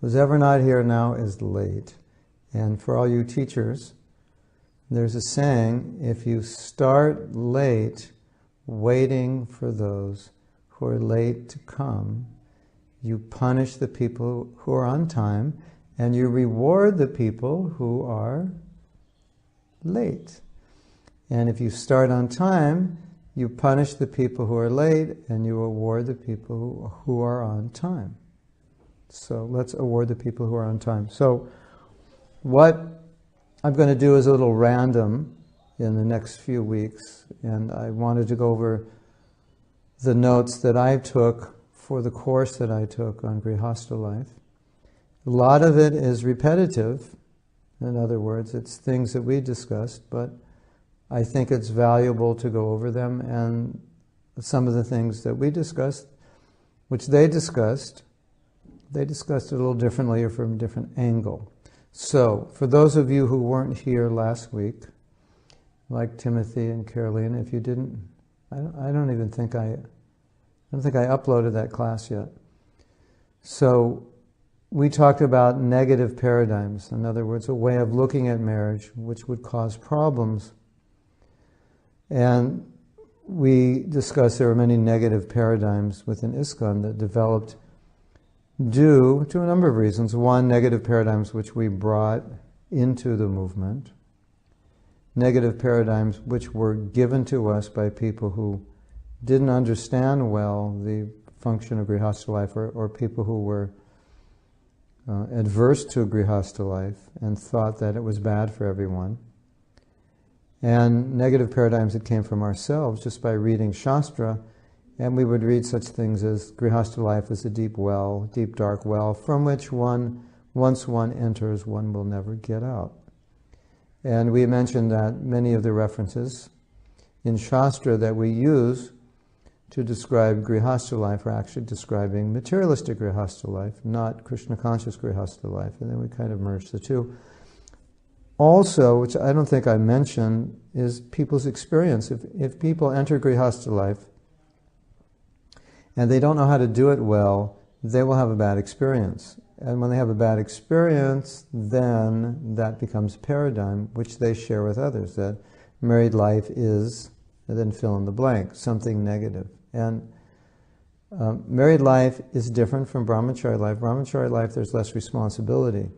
Who's ever not here now is late. And for all you teachers, there's a saying, if you start late, waiting for those who are late to come, you punish the people who are on time, and you reward the people who are late. And if you start on time, you punish the people who are late, and you award the people who are on time. So let's award the people who are on time. So what I'm going to do is a little random in the next few weeks, and I wanted to go over the notes that I took for the course that I took on Grihastha life. A lot of it is repetitive. In other words, it's things that we discussed, but I think it's valuable to go over them, and some of the things that we discussed, which they discussed it a little differently or from a different angle. So, for those of you who weren't here last week, like Timothy and Caroline, if you didn't, I don't think I uploaded that class yet. So, we talked about negative paradigms. In other words, a way of looking at marriage which would cause problems. And we discussed there are many negative paradigms within ISKCON that developed due to a number of reasons. One, negative paradigms which we brought into the movement. Negative paradigms which were given to us by people who didn't understand well the function of Grihastha life, or people who were adverse to Grihastha life and thought that it was bad for everyone. And negative paradigms that came from ourselves just by reading Shastra. And we would read such things as Grihastha life is a deep well, deep dark well, from which once one enters, one will never get out. And we mentioned that many of the references in Shastra that we use to describe Grihastha life are actually describing materialistic Grihastha life, not Krishna conscious Grihastha life. And then we kind of merged the two. Also, which I don't think I mentioned, is people's experience. If people enter Grihastha life and they don't know how to do it well, they will have a bad experience. And when they have a bad experience, then that becomes a paradigm which they share with others, that married life is, and then fill in the blank, something negative. And married life is different from brahmachari life. Brahmachari life, there's less responsibility.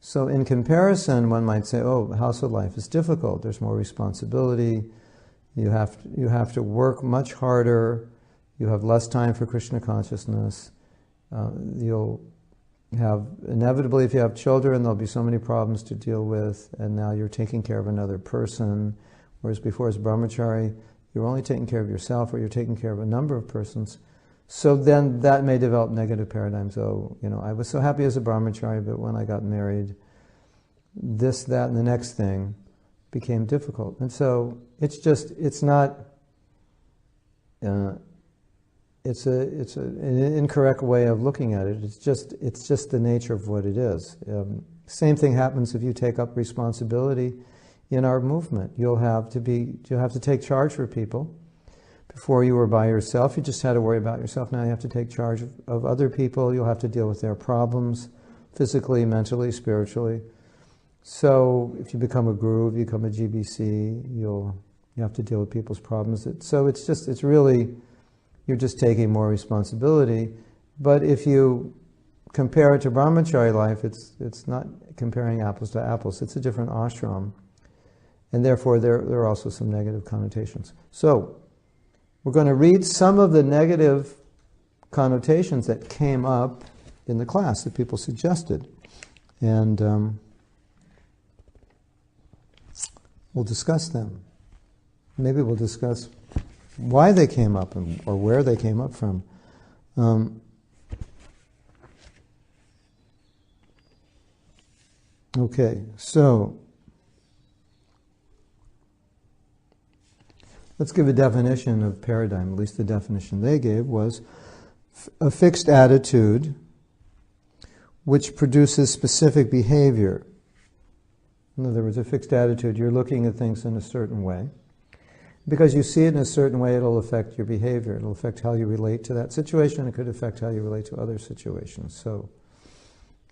So in comparison, one might say, oh, household life is difficult. There's more responsibility. You have to work much harder. You have less time for Krishna consciousness. You'll have, inevitably, if you have children, there'll be so many problems to deal with, and now you're taking care of another person. Whereas before, as brahmachari, you're only taking care of yourself, or you're taking care of a number of persons. So then that may develop negative paradigms. Oh, I was so happy as a brahmachari, but when I got married, this, that, and the next thing became difficult. And so it's an incorrect way of looking at it. It's just the nature of what it is. Same thing happens if you take up responsibility in our movement. You'll have to take charge for people. Before you were by yourself, you just had to worry about yourself. Now you have to take charge of other people. You'll have to deal with their problems, physically, mentally, spiritually. So if you become a guru, if you become a GBC, you have to deal with people's problems. It's really, you're just taking more responsibility. But if you compare it to brahmachari life, it's not comparing apples to apples. It's a different ashram. And therefore, there are also some negative connotations. So, we're going to read some of the negative connotations that came up in the class that people suggested. And we'll discuss them. Maybe we'll discuss why they came up or where they came up from. Okay, so let's give a definition of paradigm. At least the definition they gave was a fixed attitude which produces specific behavior. In other words, a fixed attitude, you're looking at things in a certain way. Because you see it in a certain way, it'll affect your behavior. It'll affect how you relate to that situation. It could affect how you relate to other situations. So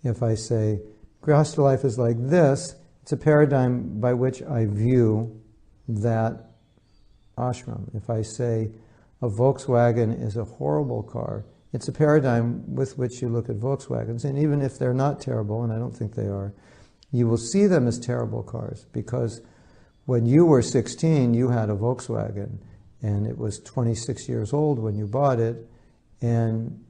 If I say, Grihastha life is like this, it's a paradigm by which I view that ashram. If I say, a Volkswagen is a horrible car, it's a paradigm with which you look at Volkswagens, and even if they're not terrible, and I don't think they are, you will see them as terrible cars, because when you were 16, you had a Volkswagen, and it was 26 years old when you bought it, and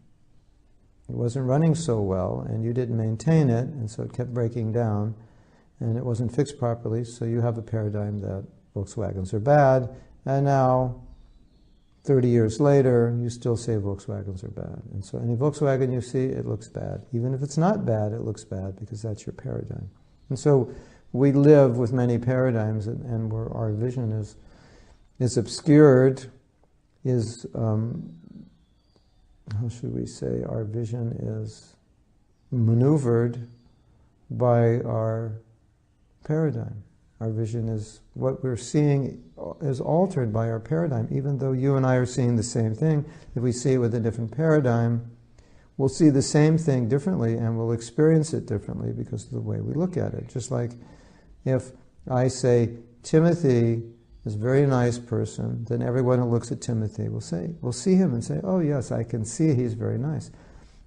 it wasn't running so well, and you didn't maintain it, and so it kept breaking down, and it wasn't fixed properly, so you have a paradigm that Volkswagens are bad, and now, 30 years later, you still say Volkswagens are bad. And so any Volkswagen you see, it looks bad. Even if it's not bad, it looks bad, because that's your paradigm. And so we live with many paradigms, and where our vision is obscured, is, how should we say, our vision is maneuvered by our paradigm. Our vision is, what we're seeing is altered by our paradigm. Even though you and I are seeing the same thing, if we see it with a different paradigm, we'll see the same thing differently, and we'll experience it differently because of the way we look at it. Just like if I say, Timothy is a very nice person, then everyone who looks at Timothy will see him and say, oh yes, I can see he's very nice.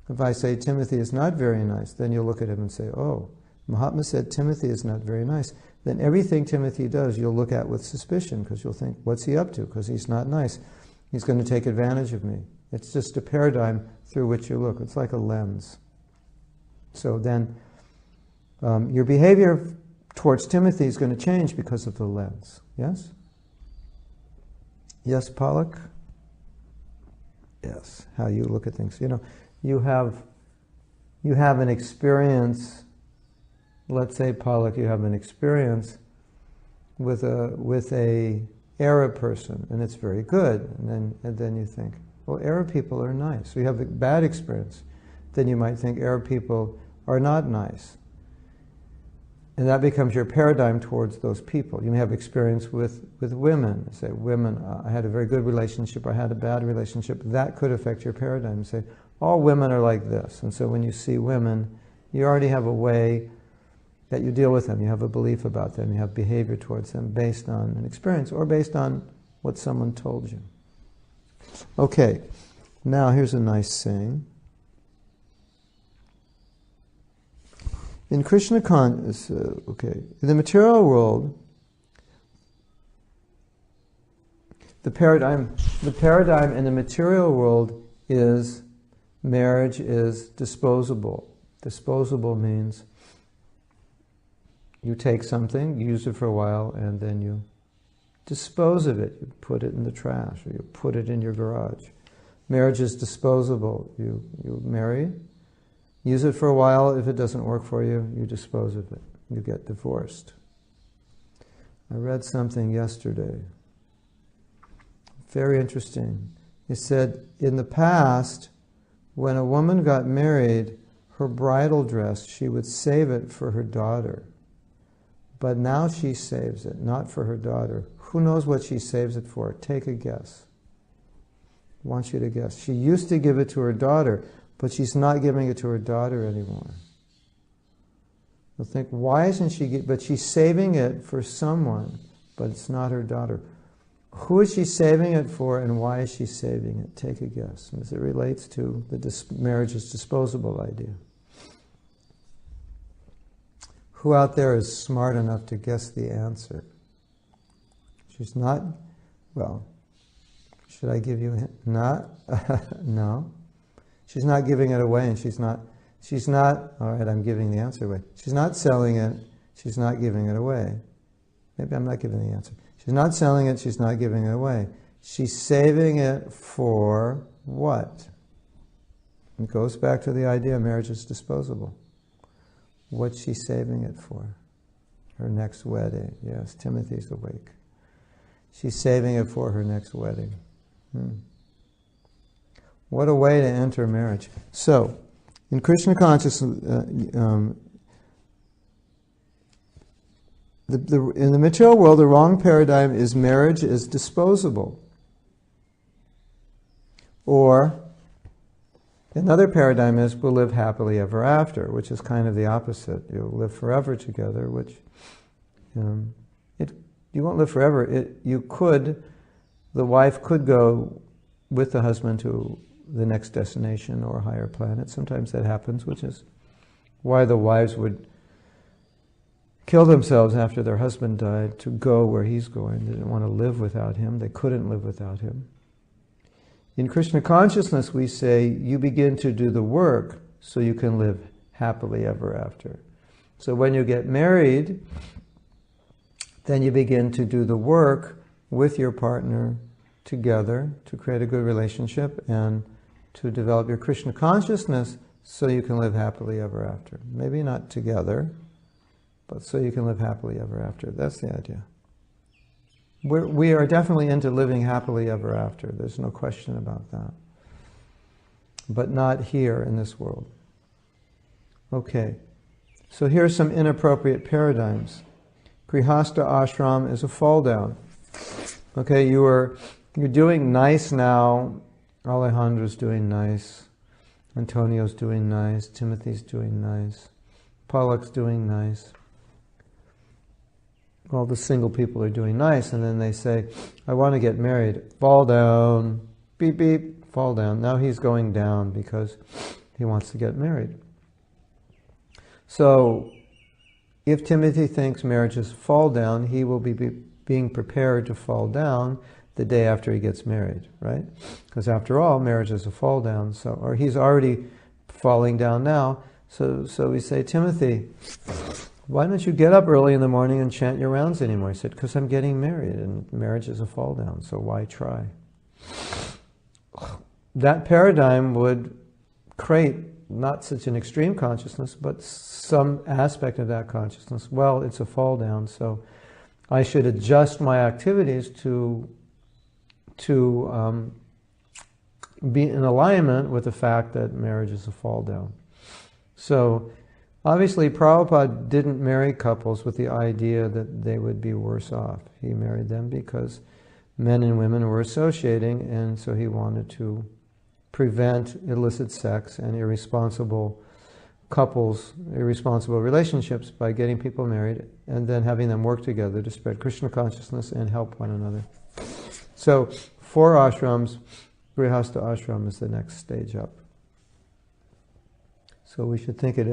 If I say Timothy is not very nice, then you'll look at him and say, oh, Mahatma said Timothy is not very nice. Then everything Timothy does you'll look at with suspicion, because you'll think, what's he up to? Because he's not nice. He's going to take advantage of me. It's just a paradigm through which you look. It's like a lens. So then your behavior towards Timothy is going to change because of the lens. Yes? Yes, Pollock? Yes, how you look at things. You know, you have an experience. Let's say, Pollock, you have an experience with a Arab person, and it's very good, and then you think, well, Arab people are nice. So you have a bad experience, then you might think Arab people are not nice, and that becomes your paradigm towards those people. You may have experience with women. Say, women, I had a very good relationship, I had a bad relationship. That could affect your paradigm. You say, all women are like this, and so when you see women, you already have a way that you deal with them. You have a belief about them. You have behavior towards them based on an experience or based on what someone told you. Okay, now here's a nice saying. In Krishna in the material world, the paradigm in the material world is marriage is disposable. Disposable means you take something, you use it for a while, and then you dispose of it. You put it in the trash, or you put it in your garage. Marriage is disposable. You marry, use it for a while. If it doesn't work for you, you dispose of it. You get divorced. I read something yesterday. Very interesting. It said, in the past, when a woman got married, her bridal dress, she would save it for her daughter. But now she saves it, not for her daughter. Who knows what she saves it for? Take a guess. I want you to guess. She used to give it to her daughter, but she's not giving it to her daughter anymore. You'll think, why isn't she... But she's saving it for someone, but it's not her daughter. Who is she saving it for, and why is she saving it? Take a guess, as it relates to the marriage is disposable idea. Who out there is smart enough to guess the answer? She's not, well, should I give you a hint? Not, no. She's not giving it away, and she's not, all right, I'm giving the answer away. She's not selling it, she's not giving it away. Maybe I'm not giving the answer. She's not selling it, she's not giving it away. She's saving it for what? It goes back to the idea marriage is disposable. What's she saving it for? Her next wedding. Yes, Timothy's awake. She's saving it for her next wedding. What a way to enter marriage. So, in Krishna consciousness, in the material world, the wrong paradigm is marriage is disposable. Or Another paradigm is we'll live happily ever after, which is kind of the opposite. You'll live forever together, which you won't live forever. The wife could go with the husband to the next destination or a higher planet. Sometimes that happens, which is why the wives would kill themselves after their husband died to go where he's going. They didn't want to live without him. They couldn't live without him. In Krishna consciousness, we say you begin to do the work so you can live happily ever after. So when you get married, then you begin to do the work with your partner together to create a good relationship and to develop your Krishna consciousness so you can live happily ever after. Maybe not together, but so you can live happily ever after. That's the idea. We are definitely into living happily ever after. There's no question about that. But not here in this world. Okay. So here are some inappropriate paradigms. Grihastha ashram is a fall down. Okay, you're doing nice now. Alejandro's doing nice. Antonio's doing nice. Timothy's doing nice. Pollock's doing nice. All the single people are doing nice, and then they say, I want to get married. Fall down. Beep, beep. Fall down. Now he's going down because he wants to get married. So, if Timothy thinks marriage is fall down, he will be being prepared to fall down the day after he gets married, right? Because after all, marriage is a fall down. So, or he's already falling down now. So we say, Timothy, why don't you get up early in the morning and chant your rounds anymore? He said, because I'm getting married and marriage is a fall down, so why try? That paradigm would create not such an extreme consciousness, but some aspect of that consciousness. Well, it's a fall down, so I should adjust my activities to be in alignment with the fact that marriage is a fall down. So, obviously, Prabhupada didn't marry couples with the idea that they would be worse off. He married them because men and women were associating, and so he wanted to prevent illicit sex and irresponsible couples, irresponsible relationships by getting people married and then having them work together to spread Krishna consciousness and help one another. So, 4 ashrams, Grihastha ashram is the next stage up. So we should think it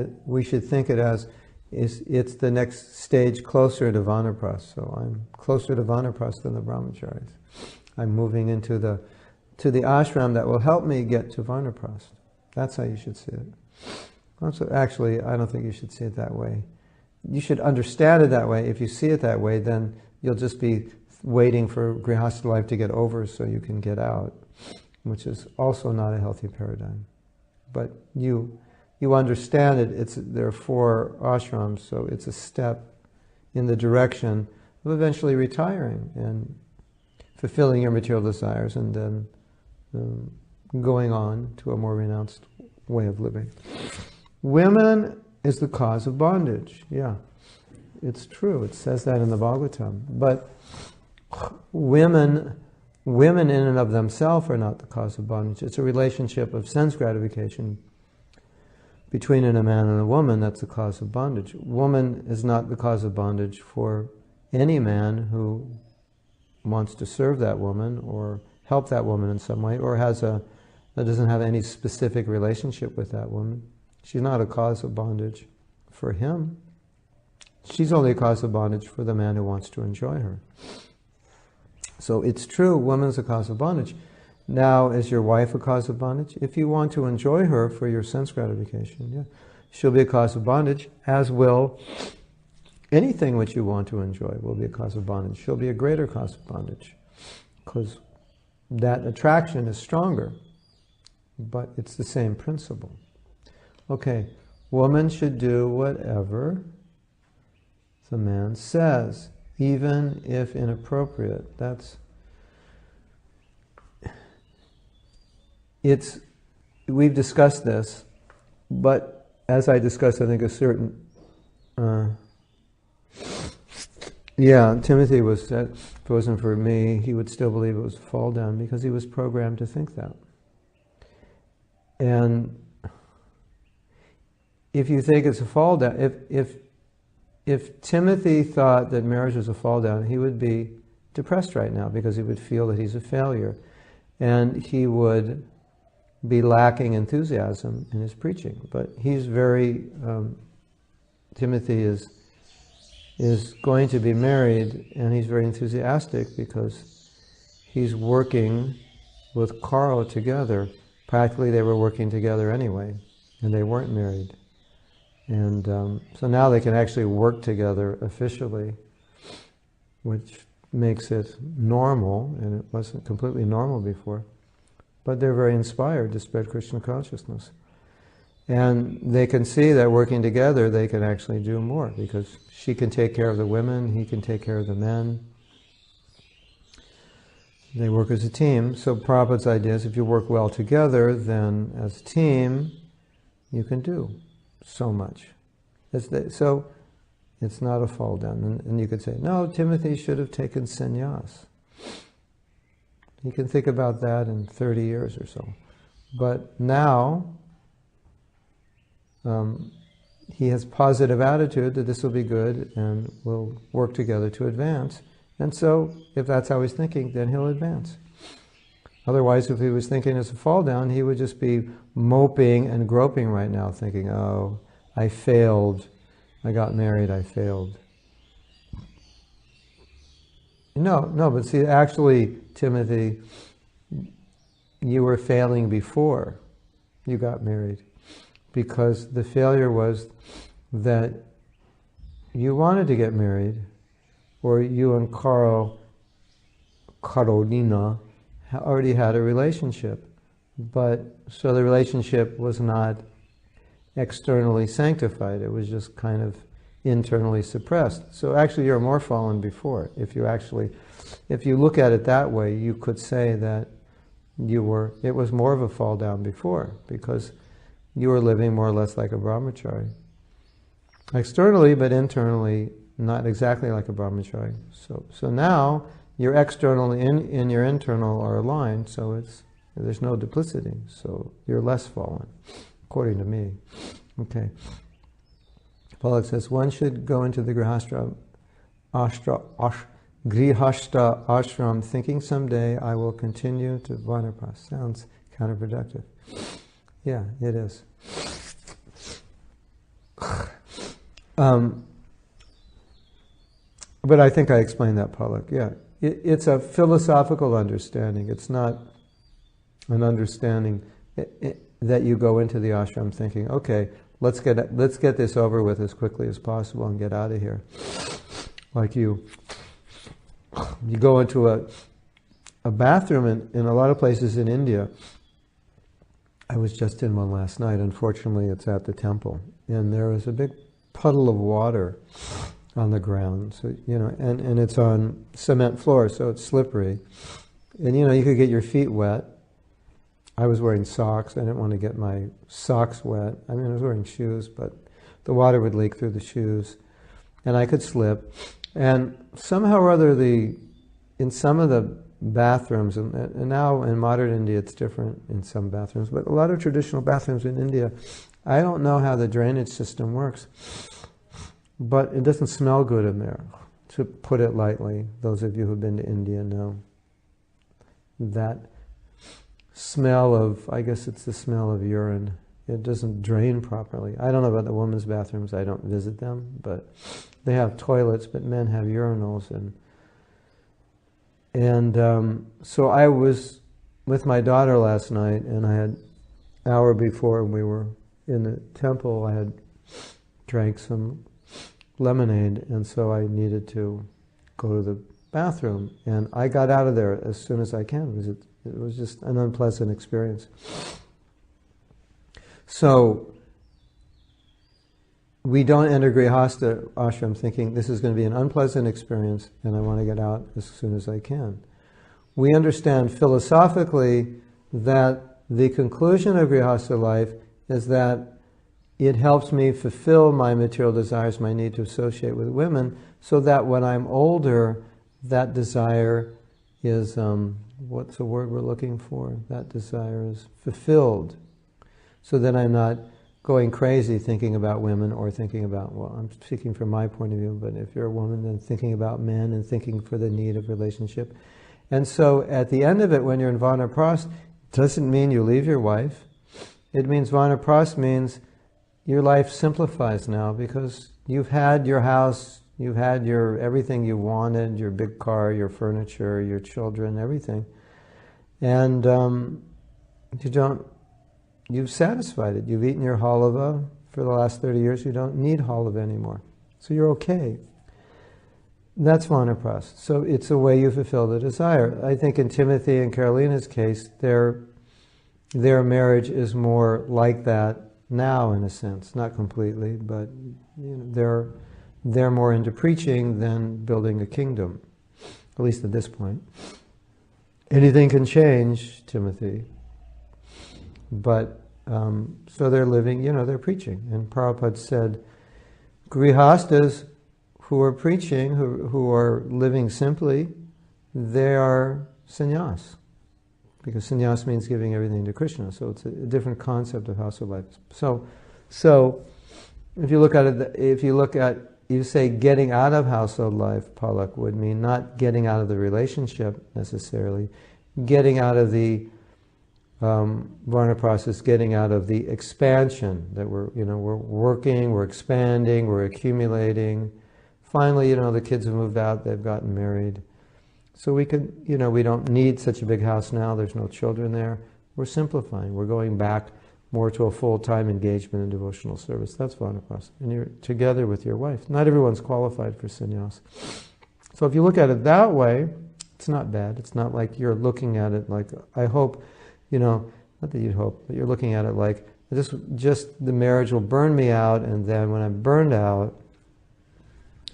as it's the next stage closer to Vanaprastha. So I'm closer to Vanaprastha than the Brahmacharis. I'm moving into the ashram that will help me get to Vanaprastha. That's how you should see it. Also, actually, I don't think you should see it that way. You should understand it that way. If you see it that way, then you'll just be waiting for Grihastha life to get over so you can get out, which is also not a healthy paradigm. But you understand it. There are 4 ashrams, so it's a step in the direction of eventually retiring and fulfilling your material desires and then going on to a more renounced way of living. Women is the cause of bondage. Yeah, it's true. It says that in the Bhagavatam. But women in and of themselves are not the cause of bondage. It's a relationship of sense gratification between a man and a woman that's the cause of bondage. Woman is not the cause of bondage for any man who wants to serve that woman or help that woman in some way, or doesn't have any specific relationship with that woman. She's not a cause of bondage for him. She's only a cause of bondage for the man who wants to enjoy her. So it's true, woman's a cause of bondage. Now, is your wife a cause of bondage? If you want to enjoy her for your sense gratification, yeah, she'll be a cause of bondage, as will anything which you want to enjoy will be a cause of bondage. She'll be a greater cause of bondage, because that attraction is stronger, but it's the same principle. Okay, woman should do whatever the man says, even if inappropriate. We've discussed this, but as I discussed, I think if Timothy was said, if it wasn't for me, he would still believe it was a fall down because he was programmed to think that. And if you think it's a fall down, if Timothy thought that marriage was a fall down, he would be depressed right now because he would feel that he's a failure. And he would be lacking enthusiasm in his preaching. But he's very, Timothy is going to be married, and he's very enthusiastic because he's working with Carl together. Practically they were working together anyway, and they weren't married. And so now they can actually work together officially, which makes it normal, and it wasn't completely normal before. But they're very inspired to spread Krishna consciousness. And they can see that working together they can actually do more, because she can take care of the women, he can take care of the men. They work as a team. So Prabhupada's idea is if you work well together, then as a team, you can do so much. So it's not a fall down. And you could say, no, Timothy should have taken sannyas. You can think about that in 30 years or so. But now, he has positive attitude that this will be good and we'll work together to advance. And so, if that's how he's thinking, then he'll advance. Otherwise, if he was thinking as a fall down, he would just be moping and groping right now, thinking, oh, I failed. I got married, I failed. No, but see, actually, Timothy, you were failing before you got married. Because the failure was that you wanted to get married, or you and Carolina, already had a relationship. But, so the relationship was not externally sanctified, it was just kind of internally suppressed. So actually you're more fallen before. If you look at it that way, you could say that it was more of a fall down before, because you were living more or less like a brahmachari. Externally, but internally, not exactly like a brahmachari. So now, your external and your internal are aligned, so there's no duplicity, so you're less fallen, according to me. Okay. Palak says, one should go into the Grihastha ashram thinking someday I will continue to Vanaprastha. Sounds counterproductive. Yeah, it is. But I think I explained that, Palak. Yeah, it's a philosophical understanding. It's not an understanding that you go into the ashram thinking, okay, let's get this over with as quickly as possible and get out of here. Like you go into a bathroom in a lot of places in India. I was just in one last night. Unfortunately, it's at the temple, and there was a big puddle of water on the ground. So and it's on cement floor, so it's slippery, and you could get your feet wet. I was wearing socks. I didn't want to get my socks wet. I mean, I was wearing shoes, but the water would leak through the shoes, and I could slip. And somehow or other, in some of the bathrooms, and now in modern India it's different in some bathrooms, but a lot of traditional bathrooms in India, I don't know how the drainage system works, but it doesn't smell good in there, to put it lightly. Those of you who've been to India know that smell of, I guess it's the smell of urine. It doesn't drain properly. I don't know about the women's bathrooms, I don't visit them, but they have toilets, but men have urinals, and so I was with my daughter last night, and I had, hour before we were in the temple, I had drank some lemonade, and so I needed to go to the bathroom, and I got out of there as soon as I can, because it was just an unpleasant experience. So we don't enter Grihastha ashram thinking this is going to be an unpleasant experience and I want to get out as soon as I can. We understand philosophically that the conclusion of Grihastha life is that it helps me fulfill my material desires, my need to associate with women, so that when I'm older, that desire is, what's the word we're looking for? That desire is fulfilled. So then I'm not going crazy thinking about women or thinking about, well, I'm speaking from my point of view, but if you're a woman, then thinking about men and thinking for the need of relationship. And so at the end of it, when you're in Vanaprastha, it doesn't mean you leave your wife. It means Vanaprastha means your life simplifies now because you've had your house, you've had your everything you wanted, your big car, your furniture, your children, everything. And you've satisfied it. You've eaten your halava for the last 30 years. You don't need halava anymore. So you're okay. That's Vanaprastha. So it's a way you fulfill the desire. I think in Timothy and Carolina's case, their marriage is more like that now, in a sense. Not completely, but they're more into preaching than building a kingdom, at least at this point. Anything can change, Timothy. But, so they're living, they're preaching. And Prabhupada said, Grihastas who are preaching, who are living simply, they are sannyas. Because sannyas means giving everything to Krishna. So it's a different concept of household life. So if you look at you say getting out of household life, Palak, would mean not getting out of the relationship necessarily, getting out of the Varna process, getting out of the expansion that we're working, we're expanding, we're accumulating. Finally, the kids have moved out, they've gotten married. So we could, we don't need such a big house now, there's no children there. We're simplifying, we're going back more to a full-time engagement in devotional service. That's Vanaprastha. And you're together with your wife. Not everyone's qualified for sannyas. So if you look at it that way, it's not bad. It's not like you're looking at it like, I hope, not that you'd hope, but you're looking at it like, just the marriage will burn me out, and then when I'm burned out,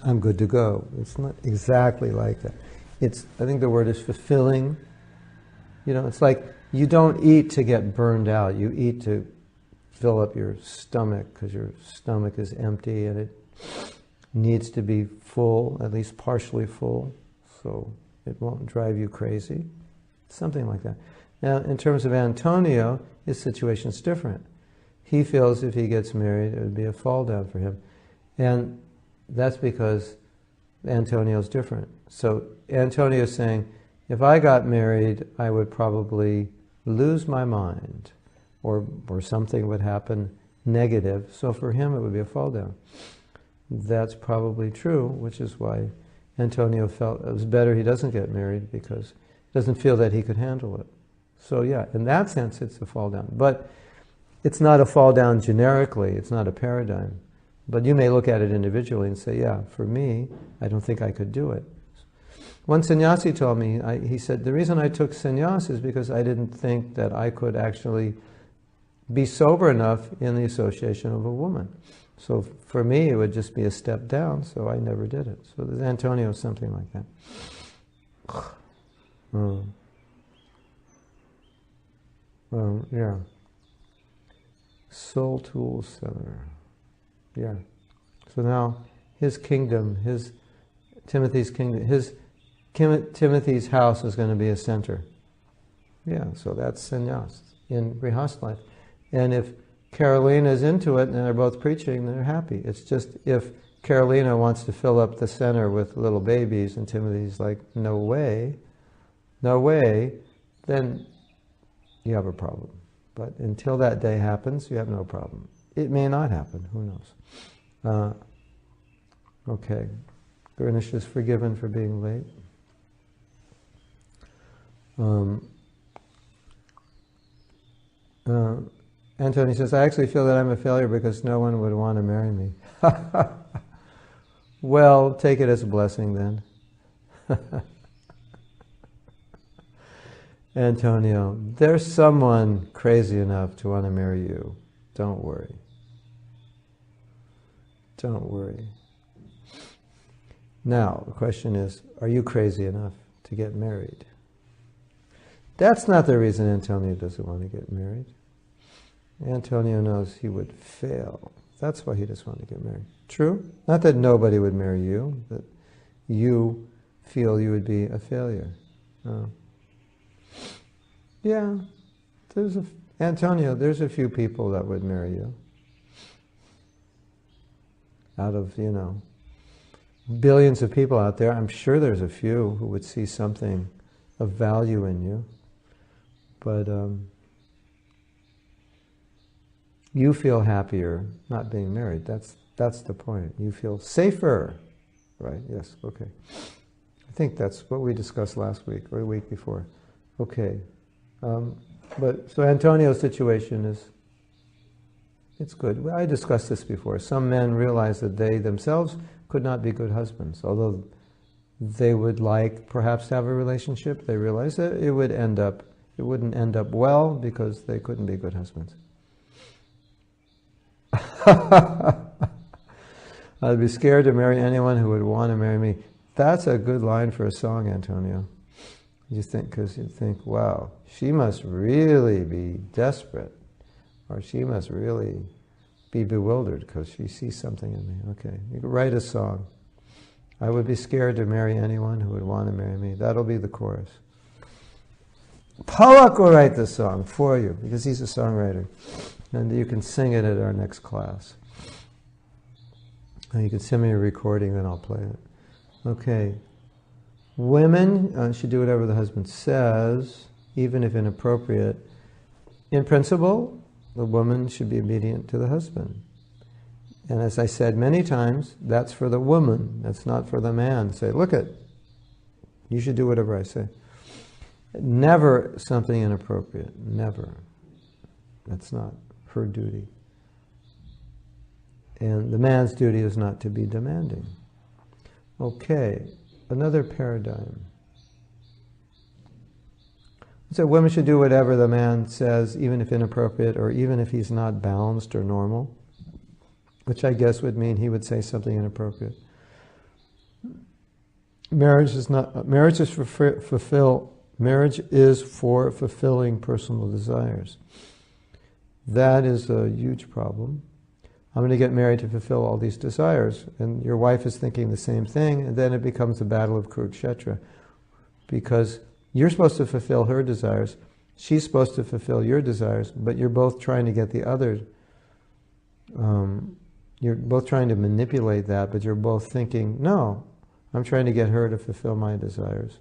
I'm good to go. It's not exactly like that. I think the word is fulfilling. It's like you don't eat to get burned out. You eat to fill up your stomach because your stomach is empty and it needs to be full, at least partially full, so it won't drive you crazy. Something like that. Now, in terms of Antonio, his situation's different. He feels if he gets married, it would be a fall down for him. And that's because Antonio's different. So Antonio's saying, if I got married, I would probably lose my mind, or something would happen negative. So for him, it would be a fall down. That's probably true, which is why Antonio felt it was better he doesn't get married, because he doesn't feel that he could handle it. So yeah, in that sense, it's a fall down. But it's not a fall down generically. It's not a paradigm. But you may look at it individually and say, yeah, for me, I don't think I could do it. One sannyasi told me, he said, the reason I took sannyas is because I didn't think that I could actually be sober enough in the association of a woman. So for me, it would just be a step down, so I never did it. So there's Antonio, something like that. Yeah. Soul Tool Center. Yeah. So now his kingdom, Timothy's kingdom, Timothy's house is going to be a center. Yeah, so that's sannyas in Grihastha life. And if Carolina is into it and they're both preaching, they're happy. It's just if Carolina wants to fill up the center with little babies and Timothy's like, no way, then you have a problem. But until that day happens, you have no problem. It may not happen, who knows. Okay, Ganesh is forgiven for being late. Anthony says, I actually feel that I'm a failure because no one would want to marry me. Well, take it as a blessing then. Antonio, there's someone crazy enough to want to marry you. Don't worry. Don't worry. Now, the question is, are you crazy enough to get married? That's not the reason Antonio doesn't want to get married. Antonio knows he would fail. That's why he doesn't want to get married. True? Not that nobody would marry you, but you feel you would be a failure. Yeah, Antonio, there's a few people that would marry you. Out of, billions of people out there, I'm sure there's a few who would see something of value in you. But you feel happier not being married. That's the point. You feel safer, right? Yes, okay. I think that's what we discussed last week or the week before. Okay. But so Antonio's situation is, it's good. I discussed this before. Some men realize that they themselves could not be good husbands. Although they would like perhaps to have a relationship, they realize that it wouldn't end up well because they couldn't be good husbands. I'd be scared to marry anyone who would want to marry me. That's a good line for a song, Antonio. Because you think, wow, she must really be desperate, or she must really be bewildered because she sees something in me. Okay, you could write a song. I would be scared to marry anyone who would want to marry me. That'll be the chorus. Palak will write the song for you because he's a songwriter. And you can sing it at our next class. And you can send me a recording, then I'll play it. Okay. Women should do whatever the husband says, even if inappropriate. In principle, the woman should be obedient to the husband. And as I said many times, that's for the woman. That's not for the man. Say, look it, you should do whatever I say. Never something inappropriate. Never. That's not her duty. And the man's duty is not to be demanding. Okay, another paradigm. So women should do whatever the man says, even if inappropriate, or even if he's not balanced or normal, which I guess would mean he would say something inappropriate. Marriage is for fulfilling personal desires. That is a huge problem. I'm going to get married to fulfill all these desires. And your wife is thinking the same thing, and then it becomes a battle of Kurukshetra. Because you're supposed to fulfill her desires, she's supposed to fulfill your desires, but you're both trying to get the other. You're both trying to manipulate that, but you're both thinking, no, I'm trying to get her to fulfill my desires.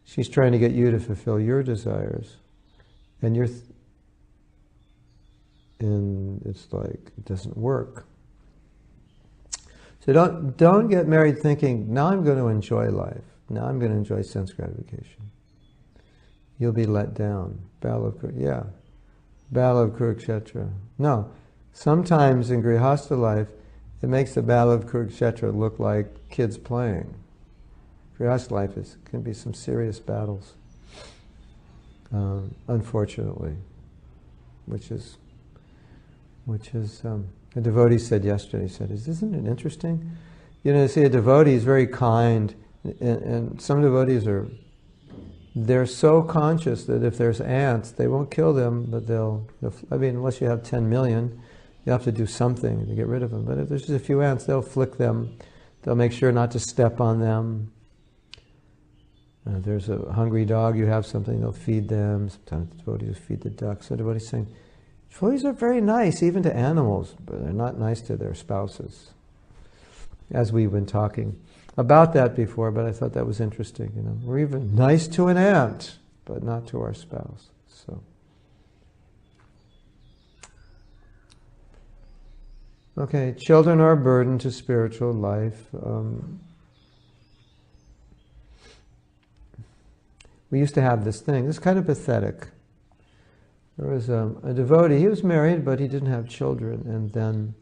She's trying to get you to fulfill your desires. And and it's like, it doesn't work. So don't get married thinking, now I'm going to enjoy life. Now I'm going to enjoy sense gratification. You'll be let down. Battle of Kurukshetra. No. Sometimes in Grihastha life, it makes the Battle of Kurukshetra look like kids playing. Grihastha life can be some serious battles, unfortunately, which is a devotee said yesterday. He said, "Isn't it interesting? See, a devotee is very kind, and some devotees they're so conscious that if there's ants, they won't kill them, but unless you have 10 million, you have to do something to get rid of them. But if there's just a few ants, they'll flick them. They'll make sure not to step on them. If there's a hungry dog, you have something, they'll feed them. Sometimes the devotees feed the ducks. So the devotees saying, devotees are very nice even to animals, but they're not nice to their spouses. As we've been talking about that before, but I thought that was interesting. We're even nice to an ant, but not to our spouse. So, okay, children are a burden to spiritual life. We used to have this thing. It's kind of pathetic. There was a devotee. He was married, but he didn't have children. And then,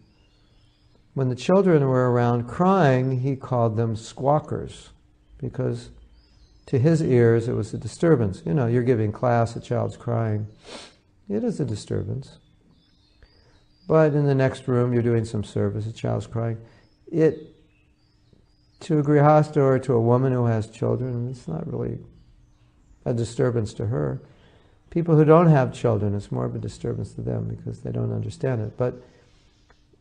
when the children were around crying, he called them squawkers, because to his ears it was a disturbance. You're giving class, a child's crying. It is a disturbance. But in the next room, you're doing some service, a child's crying. To a grihastha or to a woman who has children, it's not really a disturbance to her. People who don't have children, it's more of a disturbance to them because they don't understand it. But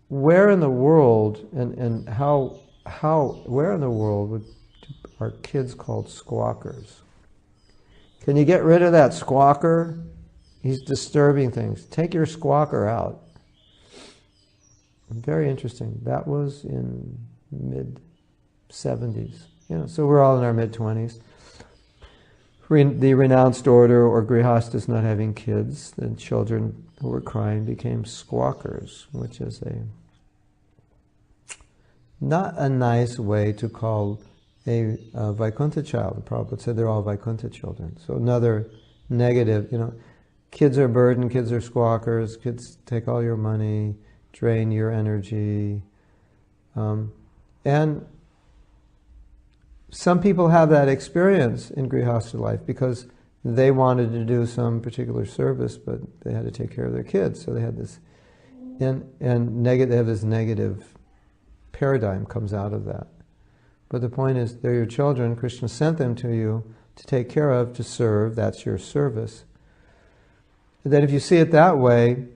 where in the world, and where in the world are kids called squawkers? Can you get rid of that squawker? He's disturbing things. Take your squawker out. Very interesting. That was in mid-70s. So we're all in our mid-20s. The renounced order or grihastas not having kids, the children who were crying became squawkers, which is not a nice way to call a Vaikuntha child. Prabhupada said they're all Vaikuntha children. So another negative, kids are burden, kids are squawkers, kids take all your money, drain your energy. And some people have that experience in Grihastha life because they wanted to do some particular service, but they had to take care of their kids. So they had this, they have this negative paradigm comes out of that. But the point is, they're your children. Krishna sent them to you to take care of, to serve. That's your service. That if you see it that way,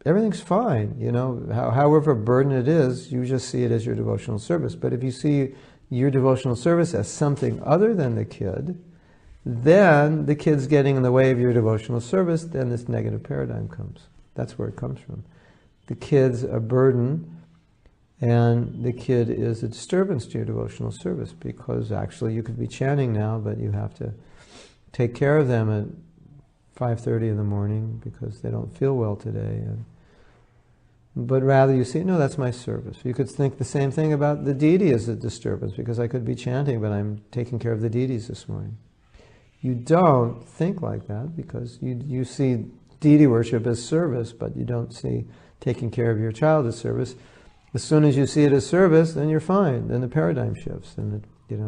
everything's fine. However burden it is, you just see it as your devotional service. But if you see your devotional service as something other than the kid, then the kid's getting in the way of your devotional service, then this negative paradigm comes. That's where it comes from. The kid's a burden, and the kid is a disturbance to your devotional service, because actually you could be chanting now, but you have to take care of them at 5:30 in the morning because they don't feel well today. But rather you see, no, that's my service. You could think the same thing about the deity as a disturbance, because I could be chanting, but I'm taking care of the deities this morning. You don't think like that because you see deity worship as service, but you don't see taking care of your child as service. As soon as you see it as service, then you're fine. Then the paradigm shifts. And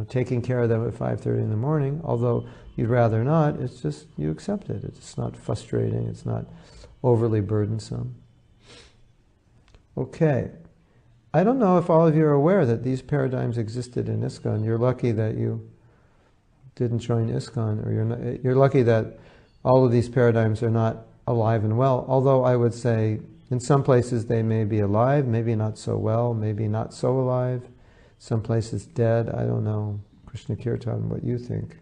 taking care of them at 5:30 in the morning, although you'd rather not, it's just you accept it. It's not frustrating. It's not overly burdensome. Okay. I don't know if all of you are aware that these paradigms existed in ISKCON. You're lucky that you didn't join ISKCON, or you're lucky that all of these paradigms are not alive and well, although I would say in some places they may be alive, maybe not so well, maybe not so alive. Some places dead, I don't know. Krishna Kirtan, what you think?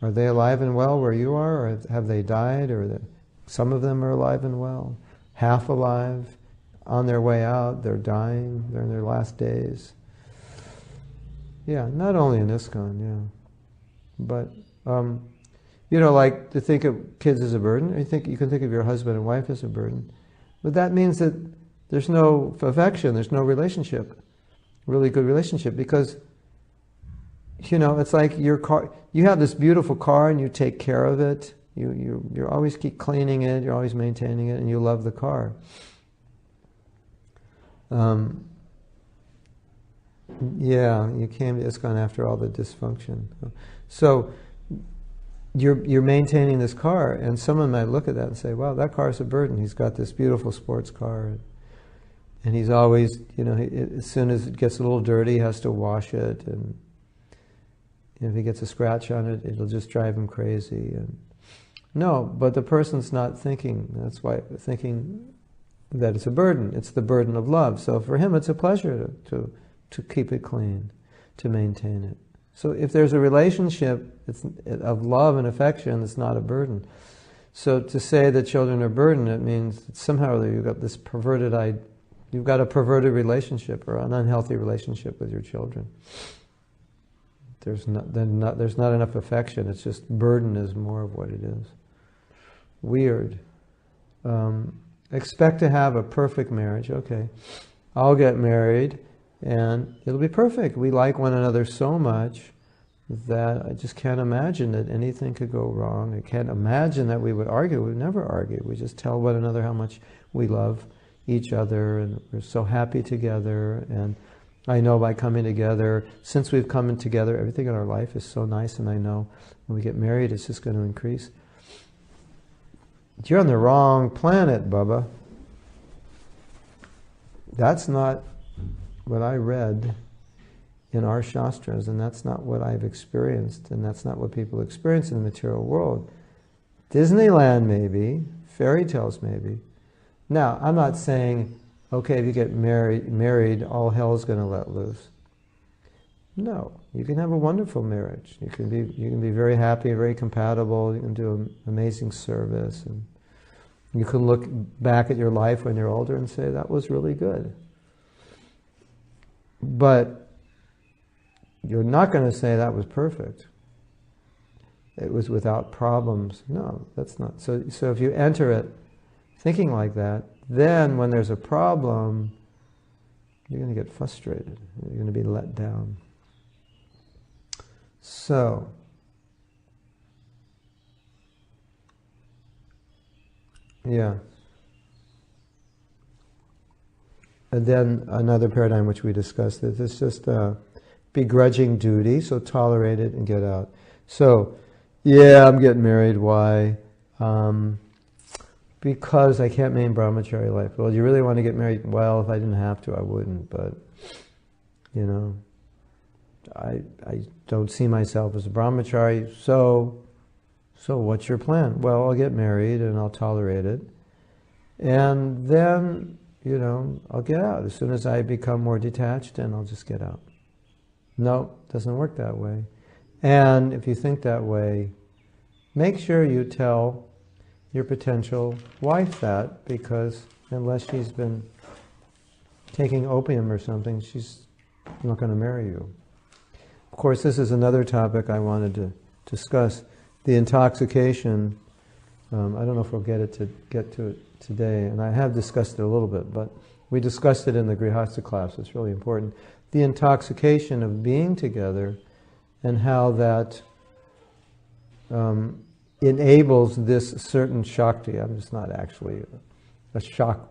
Are they alive and well where you are, or have they died, or some of them are alive and well? Half alive, on their way out, they're dying, they're in their last days. Yeah, not only in ISKCON, yeah. But, like to think of kids as a burden, you can think of your husband and wife as a burden. But that means that there's no affection, there's no relationship, really good relationship, because, it's like your car, you have this beautiful car and you take care of it, you always keep cleaning it, you're always maintaining it, and you love the car. Yeah, you came to ISKCON after all the dysfunction. So you're maintaining this car, and someone might look at that and say, wow, that car's a burden. He's got this beautiful sports car, and he's always, as soon as it gets a little dirty, he has to wash it, and if he gets a scratch on it, it'll just drive him crazy. And no, but the person's not thinking, that's why thinking that it's a burden. It's the burden of love. So for him, it's a pleasure to keep it clean, to maintain it. So if there's a relationship of love and affection, it's not a burden. So to say that children are burden, it means that somehow you've got this you've got a perverted relationship or an unhealthy relationship with your children. There's not enough affection. It's just burden is more of what it is. Weird. Expect to have a perfect marriage. Okay, I'll get married and it'll be perfect. We like one another so much that I just can't imagine that anything could go wrong. I can't imagine that we would argue. We would never argue. We just tell one another how much we love each other and we're so happy together. And I know by coming together, since we've come together, everything in our life is so nice, and I know when we get married it's just going to increase. You're on the wrong planet, Bubba. That's not what I read in our Shastras, and that's not what I've experienced, and that's not what people experience in the material world. Disneyland maybe, fairy tales maybe. Now, I'm not saying, okay, if you get married, all hell's going to let loose. No, you can have a wonderful marriage. You can be very happy, very compatible. You can do amazing service, and you can look back at your life when you're older and say that was really good. But you're not going to say that was perfect. It was without problems. No, that's not. So if you enter it thinking like that, then when there's a problem, you're going to get frustrated. You're going to be let down. So, yeah. And then another paradigm which we discussed is it's just begrudging duty, so tolerate it and get out. So, yeah, I'm getting married. Why? Because I can't maintain brahmachari life. Well, you really want to get married? Well, if I didn't have to, I wouldn't. But, you know, I don't see myself as a brahmachari. So what's your plan? Well, I'll get married and I'll tolerate it. And then, you know, I'll get out. As soon as I become more detached, then I'll just get out. No, it doesn't work that way. And if you think that way, make sure you tell your potential wife that, because unless she's been taking opium or something, she's not going to marry you. Of course, this is another topic I wanted to discuss. The intoxication, I don't know if we'll get to it today, and I have discussed it a little bit, but we discussed it in the Grihastha class. It's really important. The intoxication of being together and how that enables this certain Shakti. I'm just not actually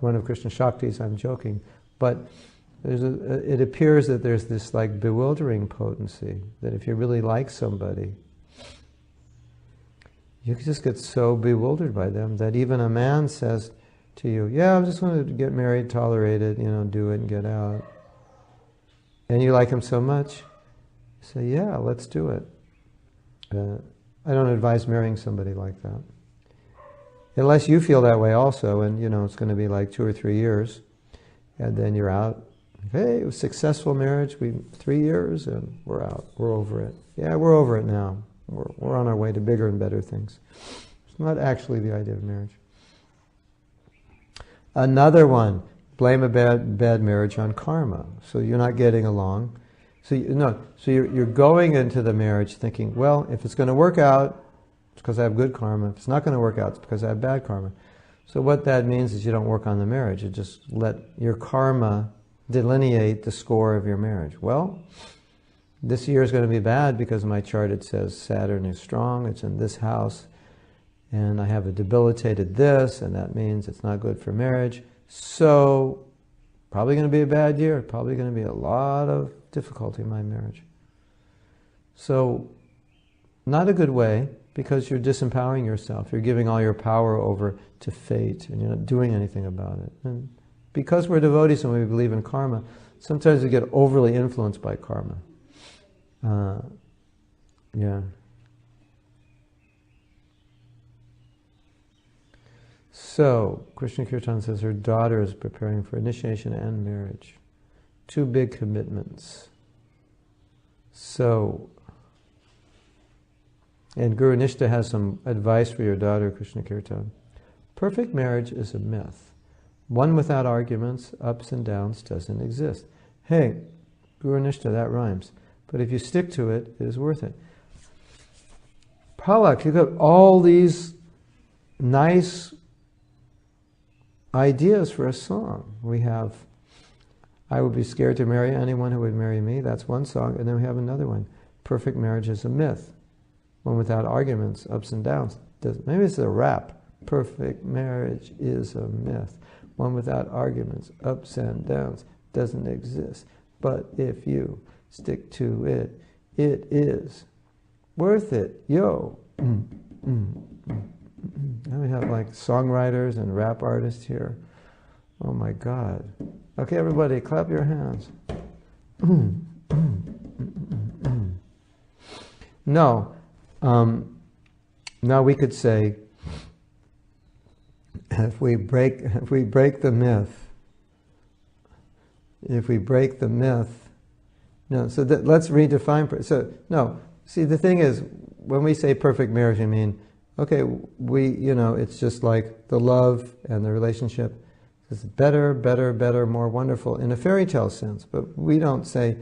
one of Krishna's Shaktis, I'm joking. But it appears that there's this like bewildering potency, that if you really like somebody, you can just get so bewildered by them that even a man says to you, yeah, I just want to get married, tolerate it, you know, do it and get out. And you like him so much, you say, yeah, let's do it. I don't advise marrying somebody like that. Unless you feel that way also, and you know, it's going to be like 2 or 3 years, and then you're out. Hey, it was a successful marriage, 3 years, and we're out, we're over it. Yeah, we're over it now. We're on our way to bigger and better things. It's not actually the idea of marriage. Another one, blame a bad marriage on karma. So you're not getting along. So you're going into the marriage thinking, well, if it's going to work out, it's because I have good karma. If it's not going to work out, it's because I have bad karma. So what that means is you don't work on the marriage. You just let your karma delineate the score of your marriage. Well, this year is going to be bad because my chart, it says Saturn is strong, it's in this house, and I have a debilitated this, and that means it's not good for marriage. So, probably going to be a bad year, probably going to be a lot of difficulty in my marriage. So, not a good way, because you're disempowering yourself. You're giving all your power over to fate, and you're not doing anything about it. And because we're devotees and we believe in karma, sometimes we get overly influenced by karma. Yeah. So, Krishna Kirtan says her daughter is preparing for initiation and marriage. 2 big commitments. So, and Guru Nishta has some advice for your daughter, Krishna Kirtan. Perfect marriage is a myth. One without arguments, ups and downs, doesn't exist. Hey, Guru Nishta, that rhymes. But if you stick to it, it is worth it. Palak, you've got all these nice ideas for a song. We have, I would be scared to marry anyone who would marry me. That's one song. And then we have another one. Perfect marriage is a myth. One without arguments, ups and downs. Maybe it's a rap. Perfect marriage is a myth. One without arguments, ups and downs, doesn't exist. But if you stick to it, it is worth it. Yo. Now we have like songwriters and rap artists here. Oh my God. Okay, everybody, clap your hands. No. Now we could say, if we break the myth, No, so let's redefine. So no, see, the thing is, when we say perfect marriage, I mean, okay, it's just like the love and the relationship is better, better, better, more wonderful in a fairy tale sense. But we don't say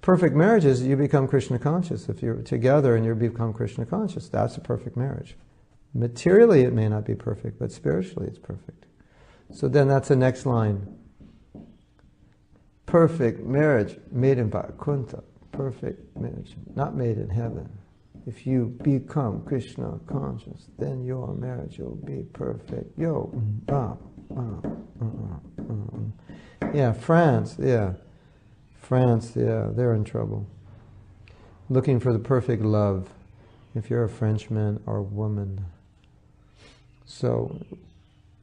perfect marriage is you become Krishna conscious. If you're together and you become Krishna conscious, that's a perfect marriage. Materially, it may not be perfect, but spiritually, it's perfect. So then that's the next line. Perfect marriage made in Vaikuntha. Perfect marriage, not made in heaven. If you become Krishna conscious, then your marriage will be perfect. Yeah, France, they're in trouble. Looking for the perfect love, if you're a Frenchman or woman. So